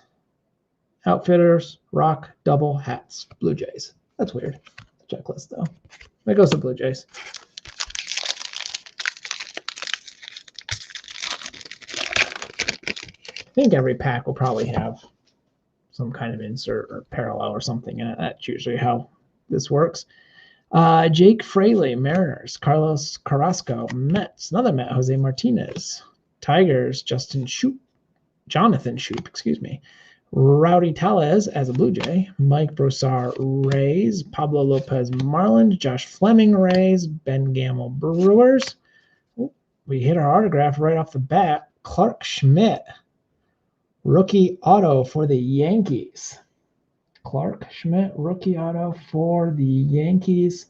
Outfitters, rock, double, hats. Blue Jays. That's weird. Checklist, though. There goes the Blue Jays. I think every pack will probably have some kind of insert or parallel or something in it. That's usually how this works. Jake Fraley, Mariners. Carlos Carrasco, Mets. Another Met, Jose Martinez. Tigers, Jonathan Shoup, excuse me. Rowdy Tellez as a Blue Jay. Mike Broussard, Rays. Pablo Lopez, Marlins. Josh Fleming, Rays. Ben Gamel, Brewers. Ooh, we hit our autograph right off the bat. Clark Schmidt, rookie auto for the Yankees. Clark Schmidt, rookie auto for the Yankees.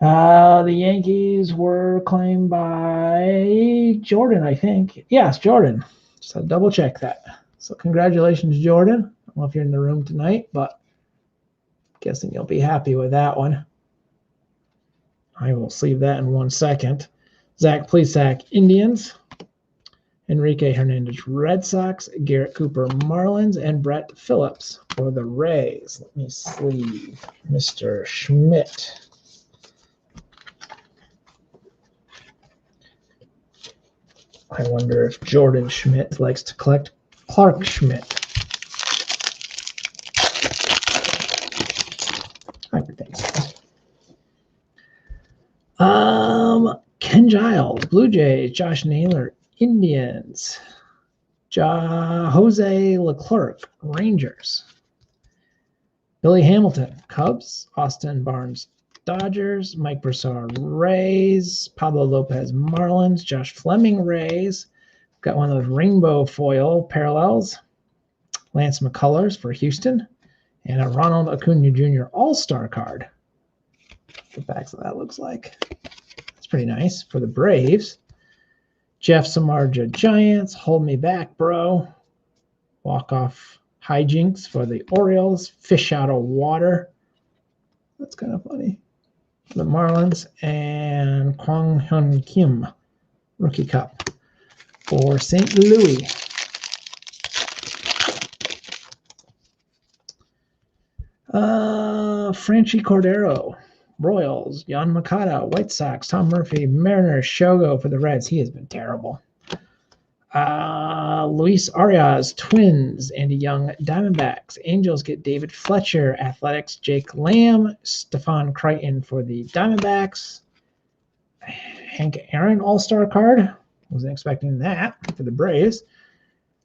The Yankees were claimed by Jordan, I think. Yes, Jordan. Just had to double check that. So congratulations, Jordan. I don't know if you're in the room tonight, but I'm guessing you'll be happy with that one. I will sleeve that in 1 second. Zach Plesac, Indians. Enrique Hernandez, Red Sox. Garrett Cooper, Marlins. And Brett Phillips for the Rays. Let me sleeve Mr. Schmidt. I wonder if Jordan Schmidt likes to collect Clark Schmidt. I would think so. Ken Giles, Blue Jays. Josh Naylor, Indians. Jose Leclerc, Rangers. Billy Hamilton, Cubs. Austin Barnes, Dodgers. Mike Broussard, Rays. Pablo Lopez, Marlins. Josh Fleming, Rays. Got one of those rainbow foil parallels. Lance McCullers for Houston. And a Ronald Acuna Jr. All-Star card. The backs of that looks like. That's pretty nice for the Braves. Jeff Samardzija, Giants. Hold me back, bro. Walk-off hijinks for the Orioles. Fish out of water. That's kind of funny. The Marlins. And Kwang Hyun Kim, Rookie Cup for St. Louis. Franchi Cordero, Royals. Jan Makata, White Sox. Tom Murphy, Mariners. Shogo for the Reds. He has been terrible. Luis Arias, Twins. Andy Young, Diamondbacks. Angels get David Fletcher. Athletics, Jake Lamb. Stephon Crichton for the Diamondbacks. Hank Aaron All-Star card. Wasn't expecting that for the Braves.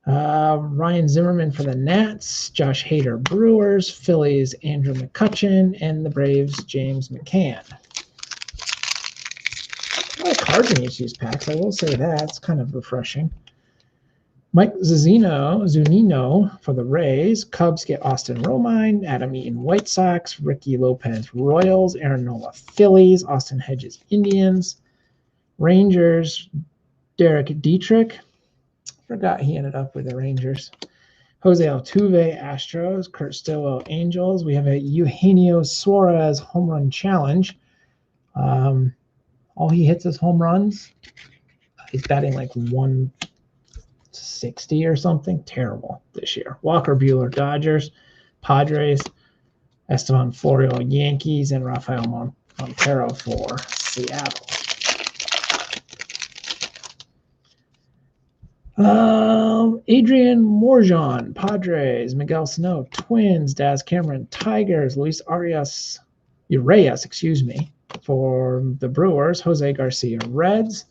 Ryan Zimmerman for the Nats. Josh Hader, Brewers. Phillies, Andrew McCutchen. And the Braves, James McCann. A lot of cards in each of these packs. I will say that. It's kind of refreshing. Mike Zunino for the Rays. Cubs get Austin Romine. Adam Eaton, White Sox. Ricky Lopez, Royals. Aaron Nola, Phillies. Austin Hedges, Indians. Rangers, Derek Dietrich. Forgot he ended up with the Rangers. Jose Altuve, Astros. Kurt Stillwell, Angels. We have a Eugenio Suarez home run challenge. All he hits is home runs. He's batting like 160 or something. Terrible this year. Walker Buehler, Dodgers. Padres. Esteban Florial, Yankees. And Rafael Montero for Seattle. Adrian Morjon, Padres, Miguel Sano, Twins, Daz Cameron, Tigers, Luis Urias, excuse me, for the Brewers, Jose Garcia, Reds,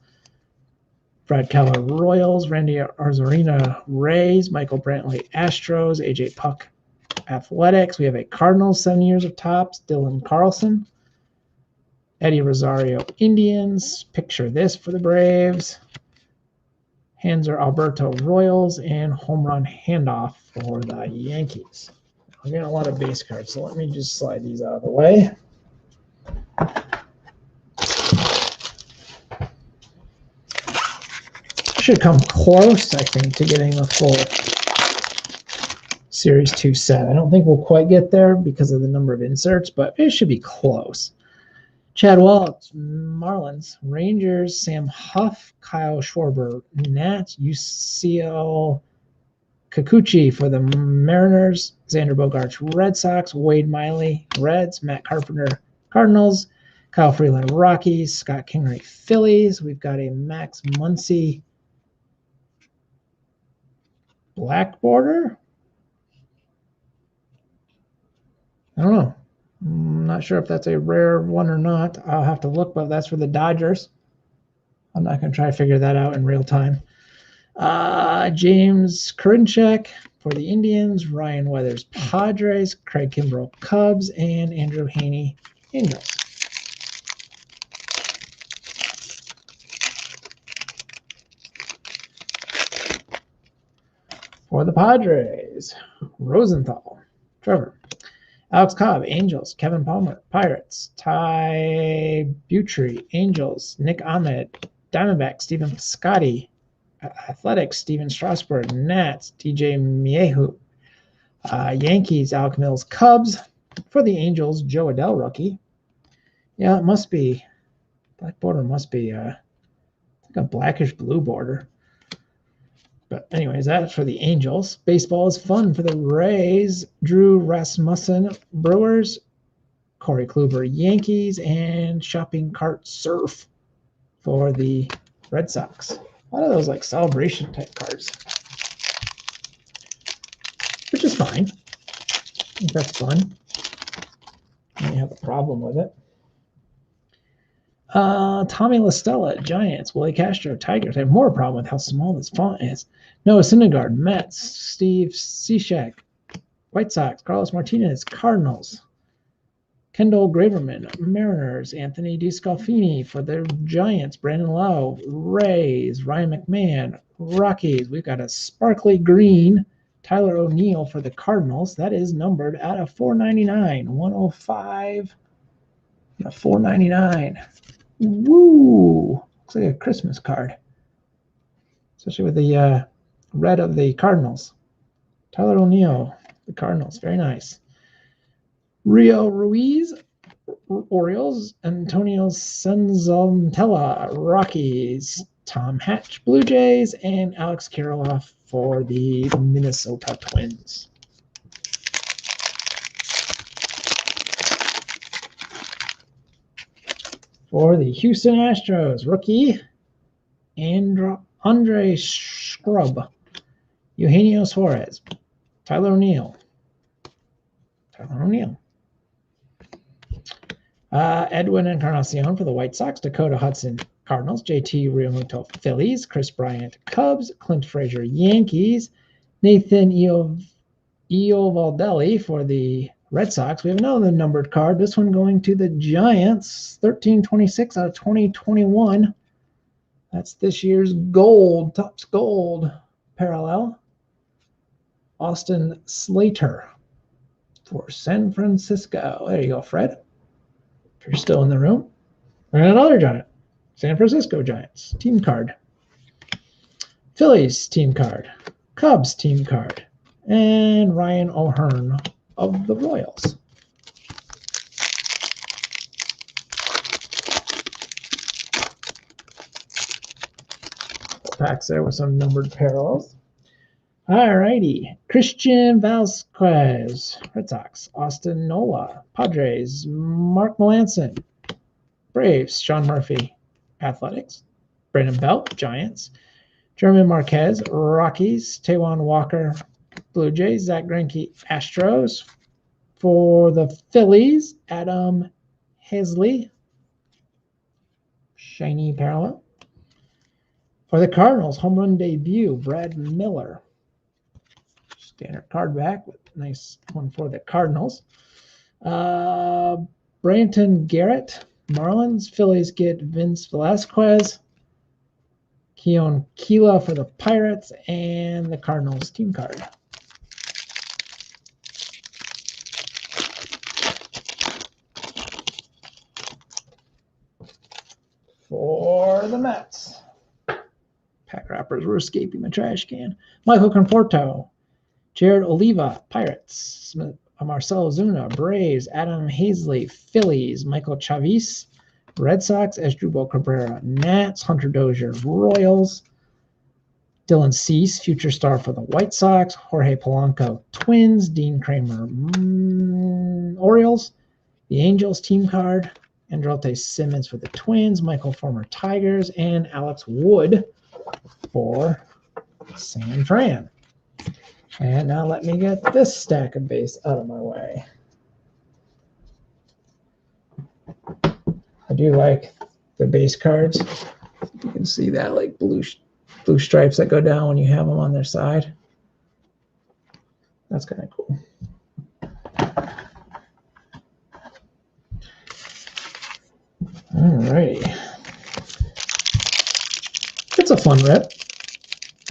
Brad Keller, Royals, Randy Arozarena, Rays, Michael Brantley, Astros, AJ Puck, Athletics. We have a Cardinals, 7 years of tops, Dylan Carlson, Eddie Rosario, Indians. Picture this for the Braves. Hanser Alberto, Royals, and home run handoff for the Yankees. I'm getting a lot of base cards, so let me just slide these out of the way. Should come close, I think, to getting a full Series 2 set. I don't think we'll quite get there because of the number of inserts, but it should be close. Chad Waltz, Marlins, Rangers, Sam Huff, Kyle Schwarber, Nats, UCL Kikuchi for the Mariners, Xander Bogaerts, Red Sox, Wade Miley, Reds, Matt Carpenter, Cardinals, Kyle Freeland, Rockies, Scott Kingery, Phillies. We've got a Max Muncy black border. I don't know. I'm not sure if that's a rare one or not. I'll have to look, but that's for the Dodgers. I'm not going to try to figure that out in real time. James Karinchak for the Indians, Ryan Weathers, Padres, Craig Kimbrell, Cubs, and Andrew Haney, Angels. For the Padres, Rosenthal, Trevor, Alex Cobb, Angels, Kevin Palmer, Pirates, Ty Buttrey, Angels, Nick Ahmed, Diamondbacks, Stephen Piscotty, Athletics, Steven Strasburg, Nats, DJ Miehu, Yankees, Alec Mills, Cubs. For the Angels, Joe Adell, rookie. Yeah, it must be. Black border must be like a blackish blue border. But anyways, that's for the Angels. Baseball is fun for the Rays. Drew Rasmussen, Brewers. Corey Kluber, Yankees. And Shopping Cart Surf for the Red Sox. A lot of those like celebration type cards, which is fine. I think that's fun. I don't have a problem with it. Tommy LaStella, Giants. Willie Castro, Tigers. I have more problem with how small this font is. Noah Syndergaard, Mets. Steve Cishek, White Sox. Carlos Martinez, Cardinals. Kendall Graverman, Mariners. Anthony DeScalfini for the Giants. Brandon Lowe, Rays. Ryan McMahon, Rockies. We've got a sparkly green Tyler O'Neill for the Cardinals. That is numbered at a 499. 105. A 499. Woo! Looks like a Christmas card. Especially with the red of the Cardinals. Tyler O'Neill, the Cardinals. Very nice. Rio Ruiz, Orioles. Antonio Senzatella, Rockies. Tom Hatch, Blue Jays. And Alex Kirilloff for the Minnesota Twins. For the Houston Astros, rookie Andre Scrub, Eugenio Suarez, Tyler O'Neill. Edwin Encarnacion for the White Sox, Dakota Hudson, Cardinals, JT Realmuto, Phillies, Chris Bryant, Cubs, Clint Frazier, Yankees, Nathan Iovaldelli for the Red Sox. We have another numbered card. This one going to the Giants. 1326 out of 2021. That's this year's gold, Topps Gold parallel. Austin Slater for San Francisco. There you go, Fred. If you're still in the room. And another Giant. San Francisco Giants. Team card. Phillies team card. Cubs team card. And Ryan O'Hearn of the Royals. Packs there with some numbered parallels. All righty. Christian Vasquez, Red Sox. Austin Nola, Padres. Mark Melanson, Braves. Sean Murphy, Athletics. Brandon Belt, Giants. German Marquez, Rockies. Taijuan Walker, Blue Jays. Zach Greinke, Astros. For the Phillies, Adam Hazley, shiny parallel. For the Cardinals, home run debut, Brad Miller. Standard card back, nice one for the Cardinals. Branton Garrett, Marlins. Phillies get Vince Velasquez. Keon Keela for the Pirates, and the Cardinals team card. For the Mets, pack wrappers were escaping the trash can. Michael Conforto, Jared Oliva, Pirates. Marcelo Zuna, Braves. Adam Hazley, Phillies. Michael Chavis, Red Sox. Asdrubal Cabrera, Nats. Hunter Dozier, Royals. Dylan Cease, future star for the White Sox. Jorge Polanco, Twins. Dean Kramer, Orioles. The Angels team card. Andrelton Simmons for the Twins. Michael Fulmer, Tigers. And Alex Wood for San Fran. And now let me get this stack of base out of my way. I do like the base cards. You can see that like blue stripes that go down when you have them on their side. That's kind of cool. Alrighty. It's a fun rip.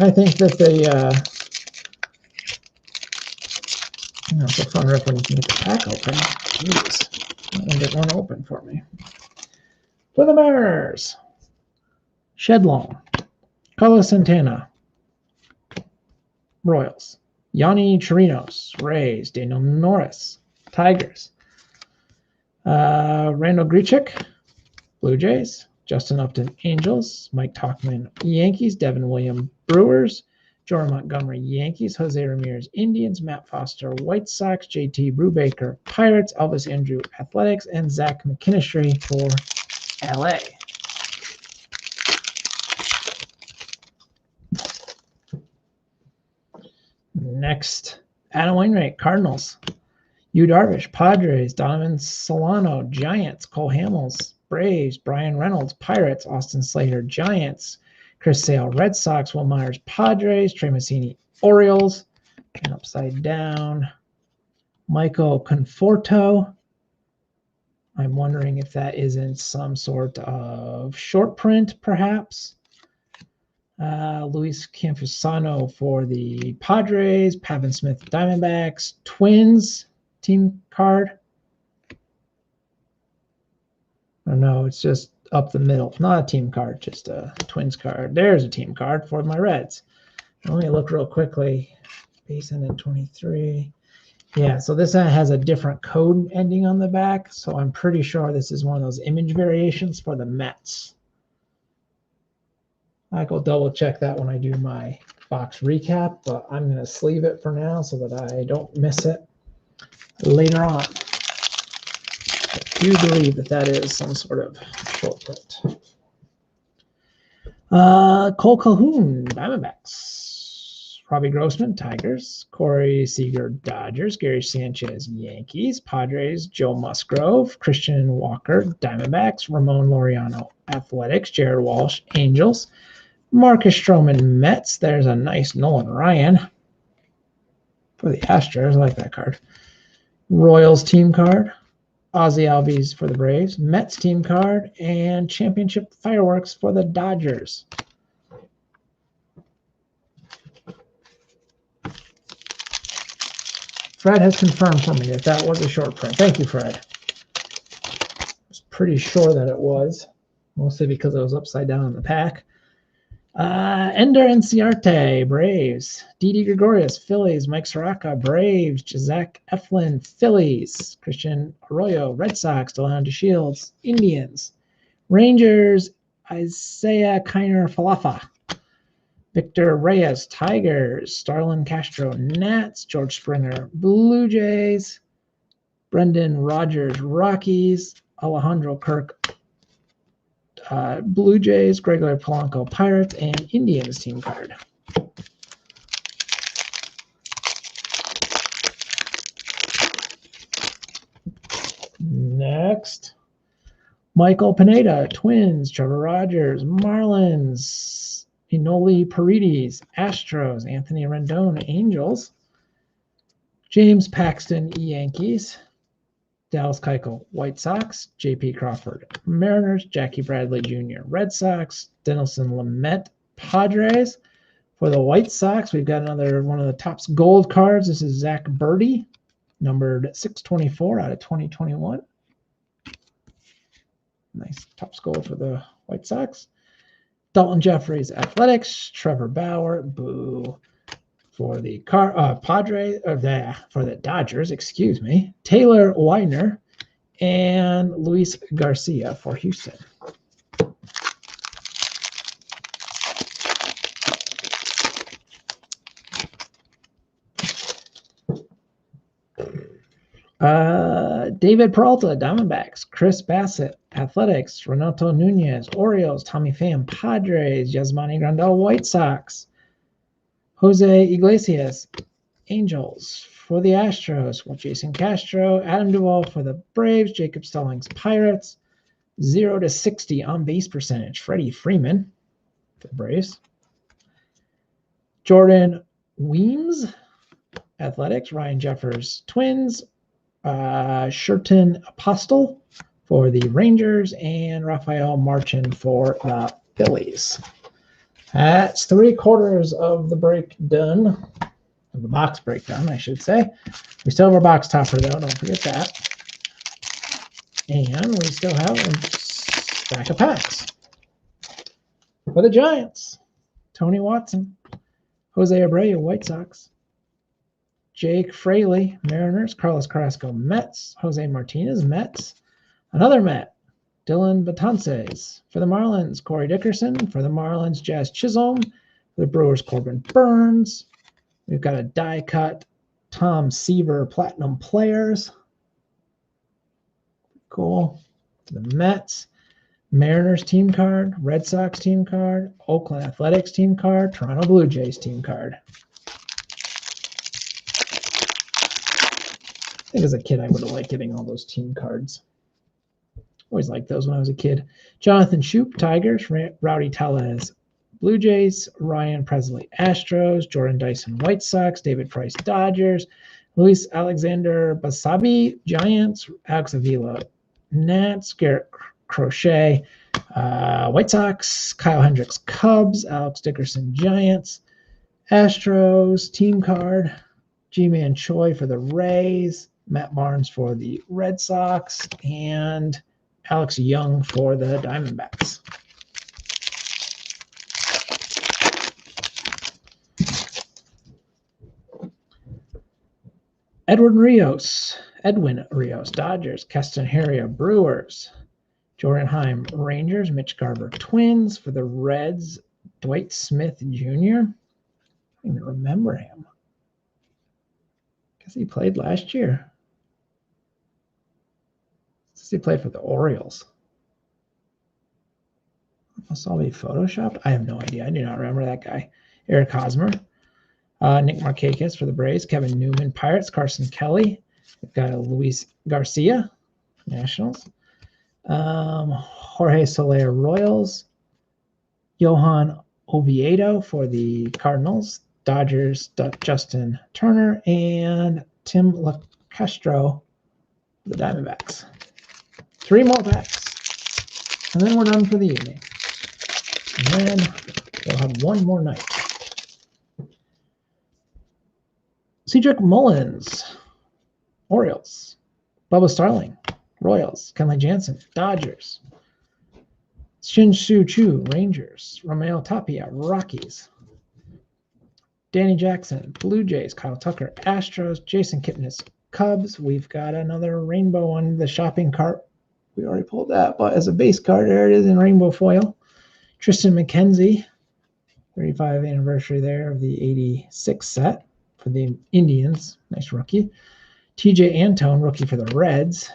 I think that it's a fun rip when you can get the pack open. Jeez, I'm gonna get one open for me. For the Mariners, Shedlong, Carlos Santana, Royals, Yanni Chirinos, Rays, Daniel Norris, Tigers, Randall Grichuk, Blue Jays, Justin Upton, Angels, Mike Tauchman, Yankees, Devin Williams, Brewers, Jordan Montgomery, Yankees, Jose Ramirez, Indians, Matt Foster, White Sox, JT Brubaker, Pirates, Elvis Andrew, Athletics, and Zach McKinstry for LA. Next, Adam Wainwright, Cardinals. Yu Darvish, Padres. Donovan Solano, Giants. Cole Hamels, Braves. Brian Reynolds, Pirates. Austin Slater, Giants. Chris Sale, Red Sox. Will Myers, Padres. Trey Mancini, Orioles. And upside down, Michael Conforto. I'm wondering if that isn't some sort of short print, perhaps. Luis Campusano for the Padres. Pavin Smith, Diamondbacks. Twins team card. Oh, no, it's just up the middle. Not a team card, just a Twins card. There's a team card for my Reds. Let me look real quickly. Base ended 23. Yeah, so this has a different code ending on the back. So I'm pretty sure this is one of those image variations for the Mets. I will double check that when I do my box recap, but I'm going to sleeve it for now so that I don't miss it later on. I do believe that that is some sort of short print. Cole Calhoun, Diamondbacks. Robbie Grossman, Tigers. Corey Seager, Dodgers. Gary Sanchez, Yankees. Padres, Joe Musgrove. Christian Walker, Diamondbacks. Ramon Laureano, Athletics. Jared Walsh, Angels. Marcus Stroman, Mets. There's a nice Nolan Ryan for the Astros. I like that card. Royals team card. Ozzie Albies for the Braves. Mets team card. And championship fireworks for the Dodgers. Fred has confirmed for me that that was a short print. Thank you, Fred. I was pretty sure that it was, mostly because it was upside down in the pack. Ender Inciarte, Braves. Didi Gregorius, Phillies. Mike Soroka, Braves. Zach Eflin, Phillies. Christian Arroyo, Red Sox. Delano DeShields, Indians. Rangers, Isaiah Kiner Falefa. Victor Reyes, Tigers. Starlin Castro, Nats. George Springer, Blue Jays. Brendan Rodgers, Rockies. Alejandro Kirk, Blue Jays, Gregory Polanco Pirates, and Indians team card. Next, Michael Pineda, Twins, Trevor Rogers, Marlins, Enoli Paredes, Astros, Anthony Rendon, Angels, James Paxton, Yankees, Dallas Keuchel, White Sox, J.P. Crawford, Mariners, Jackie Bradley Jr., Red Sox, Dinelson Lamet, Padres. For the White Sox, we've got another one of the Topps gold cards. This is Zach Birdie, numbered 624 out of 2021. Nice Topps gold for the White Sox. Dalton Jeffries, Athletics. Trevor Bauer, boo. For the Padres, for the Dodgers, excuse me. Taylor Widener and Luis Garcia for Houston. David Peralta, Diamondbacks. Chris Bassett, Athletics. Renato Nunez, Orioles. Tommy Pham, Padres. Yasmani Grandal, White Sox. Jose Iglesias, Angels. For the Astros, Jason Castro. Adam Duvall for the Braves. Jacob Stallings, Pirates. 0 to 60 on base percentage. Freddie Freeman for the Braves. Jordan Weems, Athletics. Ryan Jeffers, Twins. Sherton Apostle for the Rangers, and Rafael Marchin for the Phillies. That's 3/4 of the break done, of the box breakdown, I should say. We still have our box topper, though. Don't forget that. And we still have a stack of packs. For the Giants, Tony Watson, Jose Abreu, White Sox, Jake Fraley, Mariners, Carlos Carrasco, Mets, Jose Martinez, Mets, another Met, Dylan Betances. For the Marlins, Corey Dickerson. For the Marlins, Jazz Chisholm. For the Brewers, Corbin Burns. We've got a die cut Tom Seaver Platinum Players. Cool. For the Mets, Mariners team card, Red Sox team card, Oakland Athletics team card, Toronto Blue Jays team card. I think as a kid, I would have liked getting all those team cards. Always liked those when I was a kid. Jonathan Shoup, Tigers. Rowdy Tellez, Blue Jays. Ryan Presley, Astros. Jordan Dyson, White Sox. David Price, Dodgers. Luis Alexander Basabi, Giants. Alex Avila, Nats. Garrett Crochet, White Sox. Kyle Hendricks, Cubs. Alex Dickerson, Giants. Astros team card. G-Man Choi for the Rays. Matt Barnes for the Red Sox, and Alex Young for the Diamondbacks. Edwin Rios, Dodgers. Keston Hiura, Brewers. Jordan Heim, Rangers. Mitch Garver, Twins. For the Reds, Dwight Smith Jr. I don't even remember him. I guess he played last year. He played for the Orioles. Must all be photoshopped. I have no idea. I do not remember that guy. Eric Hosmer. Nick Markakis for the Braves. Kevin Newman, Pirates. Carson Kelly. We've got a Luis Garcia, Nationals. Jorge Soler, Royals. Johan Oviedo for the Cardinals. Dodgers, Justin Turner. And Tim LaCastro for the Diamondbacks. 3 more packs, and then we're done for the evening. And then we'll have one more night. Cedric Mullins, Orioles. Bubba Starling, Royals. Kenley Jansen, Dodgers. Shin-Soo Choo, Rangers. Romeo Tapia, Rockies. Danny Jackson, Blue Jays. Kyle Tucker, Astros. Jason Kipnis, Cubs. We've got another rainbow on the shopping cart. We already pulled that, but as a base card, there it is in rainbow foil. Tristan McKenzie, 35th anniversary there of the 86 set for the Indians. Nice rookie. TJ Antone, rookie for the Reds.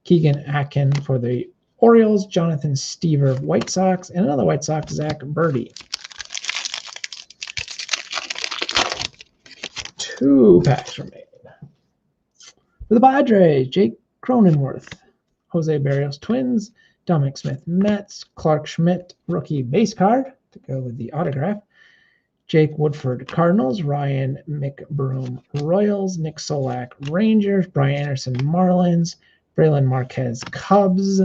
Keegan Atkin for the Orioles, Jonathan Stever of White Sox, and another White Sox, Zach Birdie. 2 packs remain. For the Padres, Jake Cronenworth, Jose Barrios Twins, Dominic Smith Mets, Clark Schmidt rookie base card to go with the autograph, Jake Woodford Cardinals, Ryan McBroom Royals, Nick Solak Rangers, Brian Anderson Marlins, Braylon Marquez Cubs,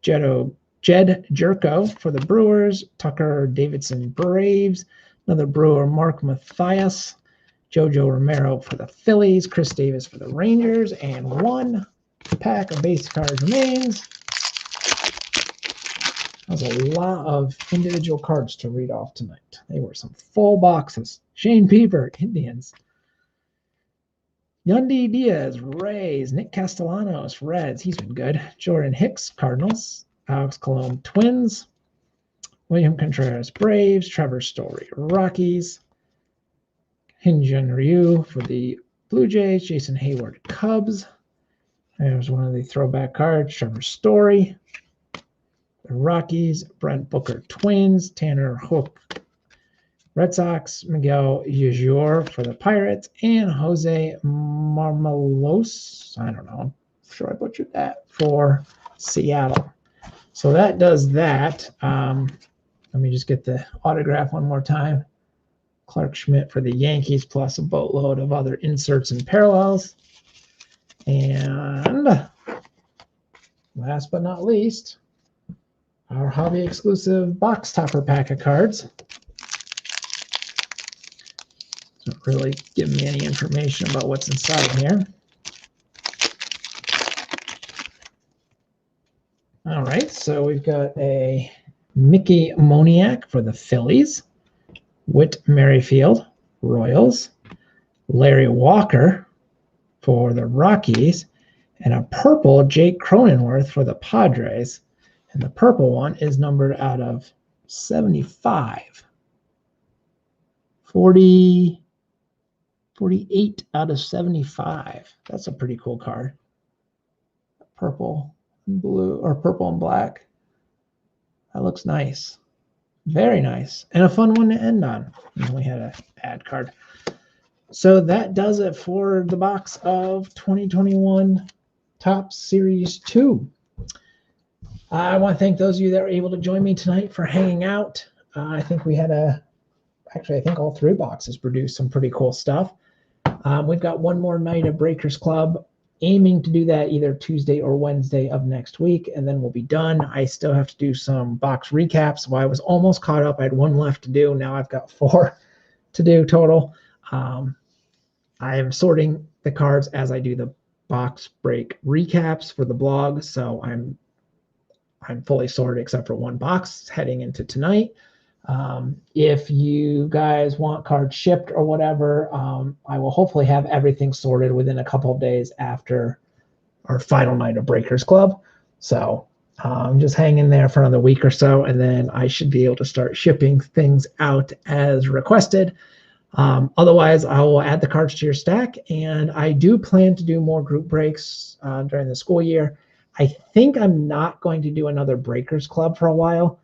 Jed Jerko for the Brewers, Tucker Davidson Braves, another Brewer Mark Mathias, Jojo Romero for the Phillies, Chris Davis for the Rangers, and 1 pack of base cards remains. That was a lot of individual cards to read off tonight. They were some full boxes. Shane Bieber, Indians. Yandy Diaz, Rays. Nick Castellanos, Reds. He's been good. Jordan Hicks, Cardinals. Alex Colon, Twins. William Contreras, Braves. Trevor Story, Rockies. Hyunjin Ryu for the Blue Jays. Jason Hayward, Cubs. There's one of the throwback cards. Trevor Story, the Rockies. Brent Booker, Twins. Tanner Hook, Red Sox. Miguel Yajur for the Pirates. And Jose Marmelos, I don't know, I'm sure I butchered that, for Seattle. So that does that. Let me just get the autograph one more time. Clark Schmidt for the Yankees, plus a boatload of other inserts and parallels. And last but not least, our hobby exclusive box topper pack of cards. Doesn't really give me any information about what's inside here. All right, so we've got a Mickey Moniak for the Phillies, Whit Merrifield, Royals, Larry Walker for the Rockies, and a purple Jake Cronenworth for the Padres. And the purple one is numbered out of 75. 48 out of 75. That's a pretty cool card. Purple and blue, or purple and black. That looks nice. Very nice. And a fun one to end on. And we had an ad card. So that does it for the box of 2021 Topps Series 2. I want to thank those of you that were able to join me tonight for hanging out. I think we had actually, I think all 3 boxes produced some pretty cool stuff. We've got one more night of Breakers Club, aiming to do that either Tuesday or Wednesday of next week, and then we'll be done. I still have to do some box recaps. So I was almost caught up. I had 1 left to do. Now I've got 4 to do total. I am sorting the cards as I do the box break recaps for the blog. So I'm fully sorted except for 1 box heading into tonight. If you guys want cards shipped or whatever, I will hopefully have everything sorted within a couple of days after our final night of Breakers Club. So just hang in there for another week or so, and then I should be able to start shipping things out as requested. Otherwise, I will add the cards to your stack, and I do plan to do more group breaks during the school year. I think I'm not going to do another Breakers Club for a while.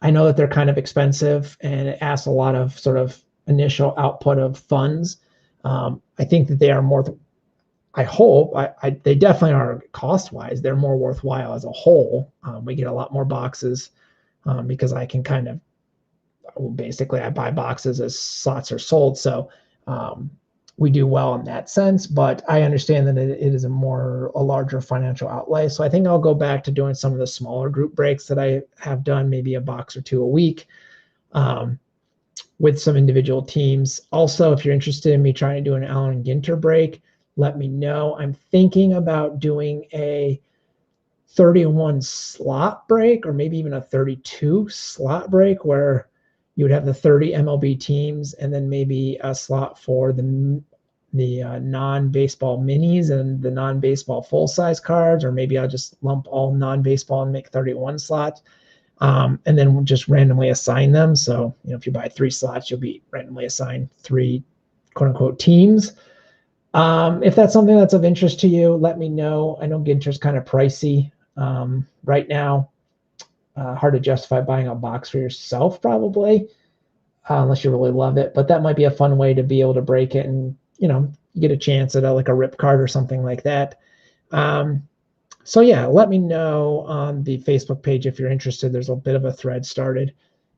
I know that they're kind of expensive and it asks a lot of sort of initial output of funds. I think that they are more, I hope, they definitely are cost-wise. They're more worthwhile as a whole. We get a lot more boxes because I can kind of, basically I buy boxes as slots are sold. So we do well in that sense, but I understand that it is a larger financial outlay. So I think I'll go back to doing some of the smaller group breaks that I have done, maybe a box or 2 a week with some individual teams. Also, if you're interested in me trying to do an Allen Ginter break, let me know. I'm thinking about doing a 31 slot break, or maybe even a 32 slot break, where you would have the 30 MLB teams and then maybe a slot for the non-baseball minis and the non-baseball full-size cards, or maybe I'll just lump all non-baseball and make 31 slots, and then we'll just randomly assign them. So, if you buy 3 slots, you'll be randomly assigned 3 quote-unquote teams. If that's something that's of interest to you, let me know. I know Ginter's kind of pricey right now. Hard to justify buying a box for yourself, probably, unless you really love it. But that might be a fun way to be able to break it and, get a chance at like a rip card or something like that. So yeah, let me know on the Facebook page if you're interested. There's a bit of a thread started.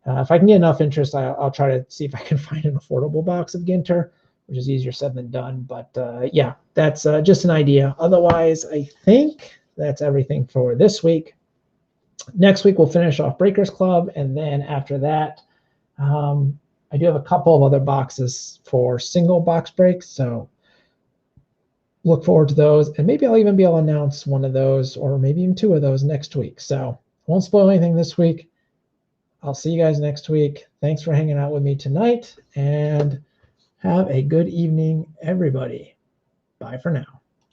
If I can get enough interest, I'll try to see if I can find an affordable box of Ginter, which is easier said than done. But yeah, that's just an idea. Otherwise, I think that's everything for this week. Next week, we'll finish off Breakers Club. And then after that, I do have a couple of other boxes for single box breaks. So look forward to those. And maybe I'll even be able to announce one of those or maybe even two of those next week. So I won't spoil anything this week. I'll see you guys next week. Thanks for hanging out with me tonight and have a good evening, everybody. Bye for now.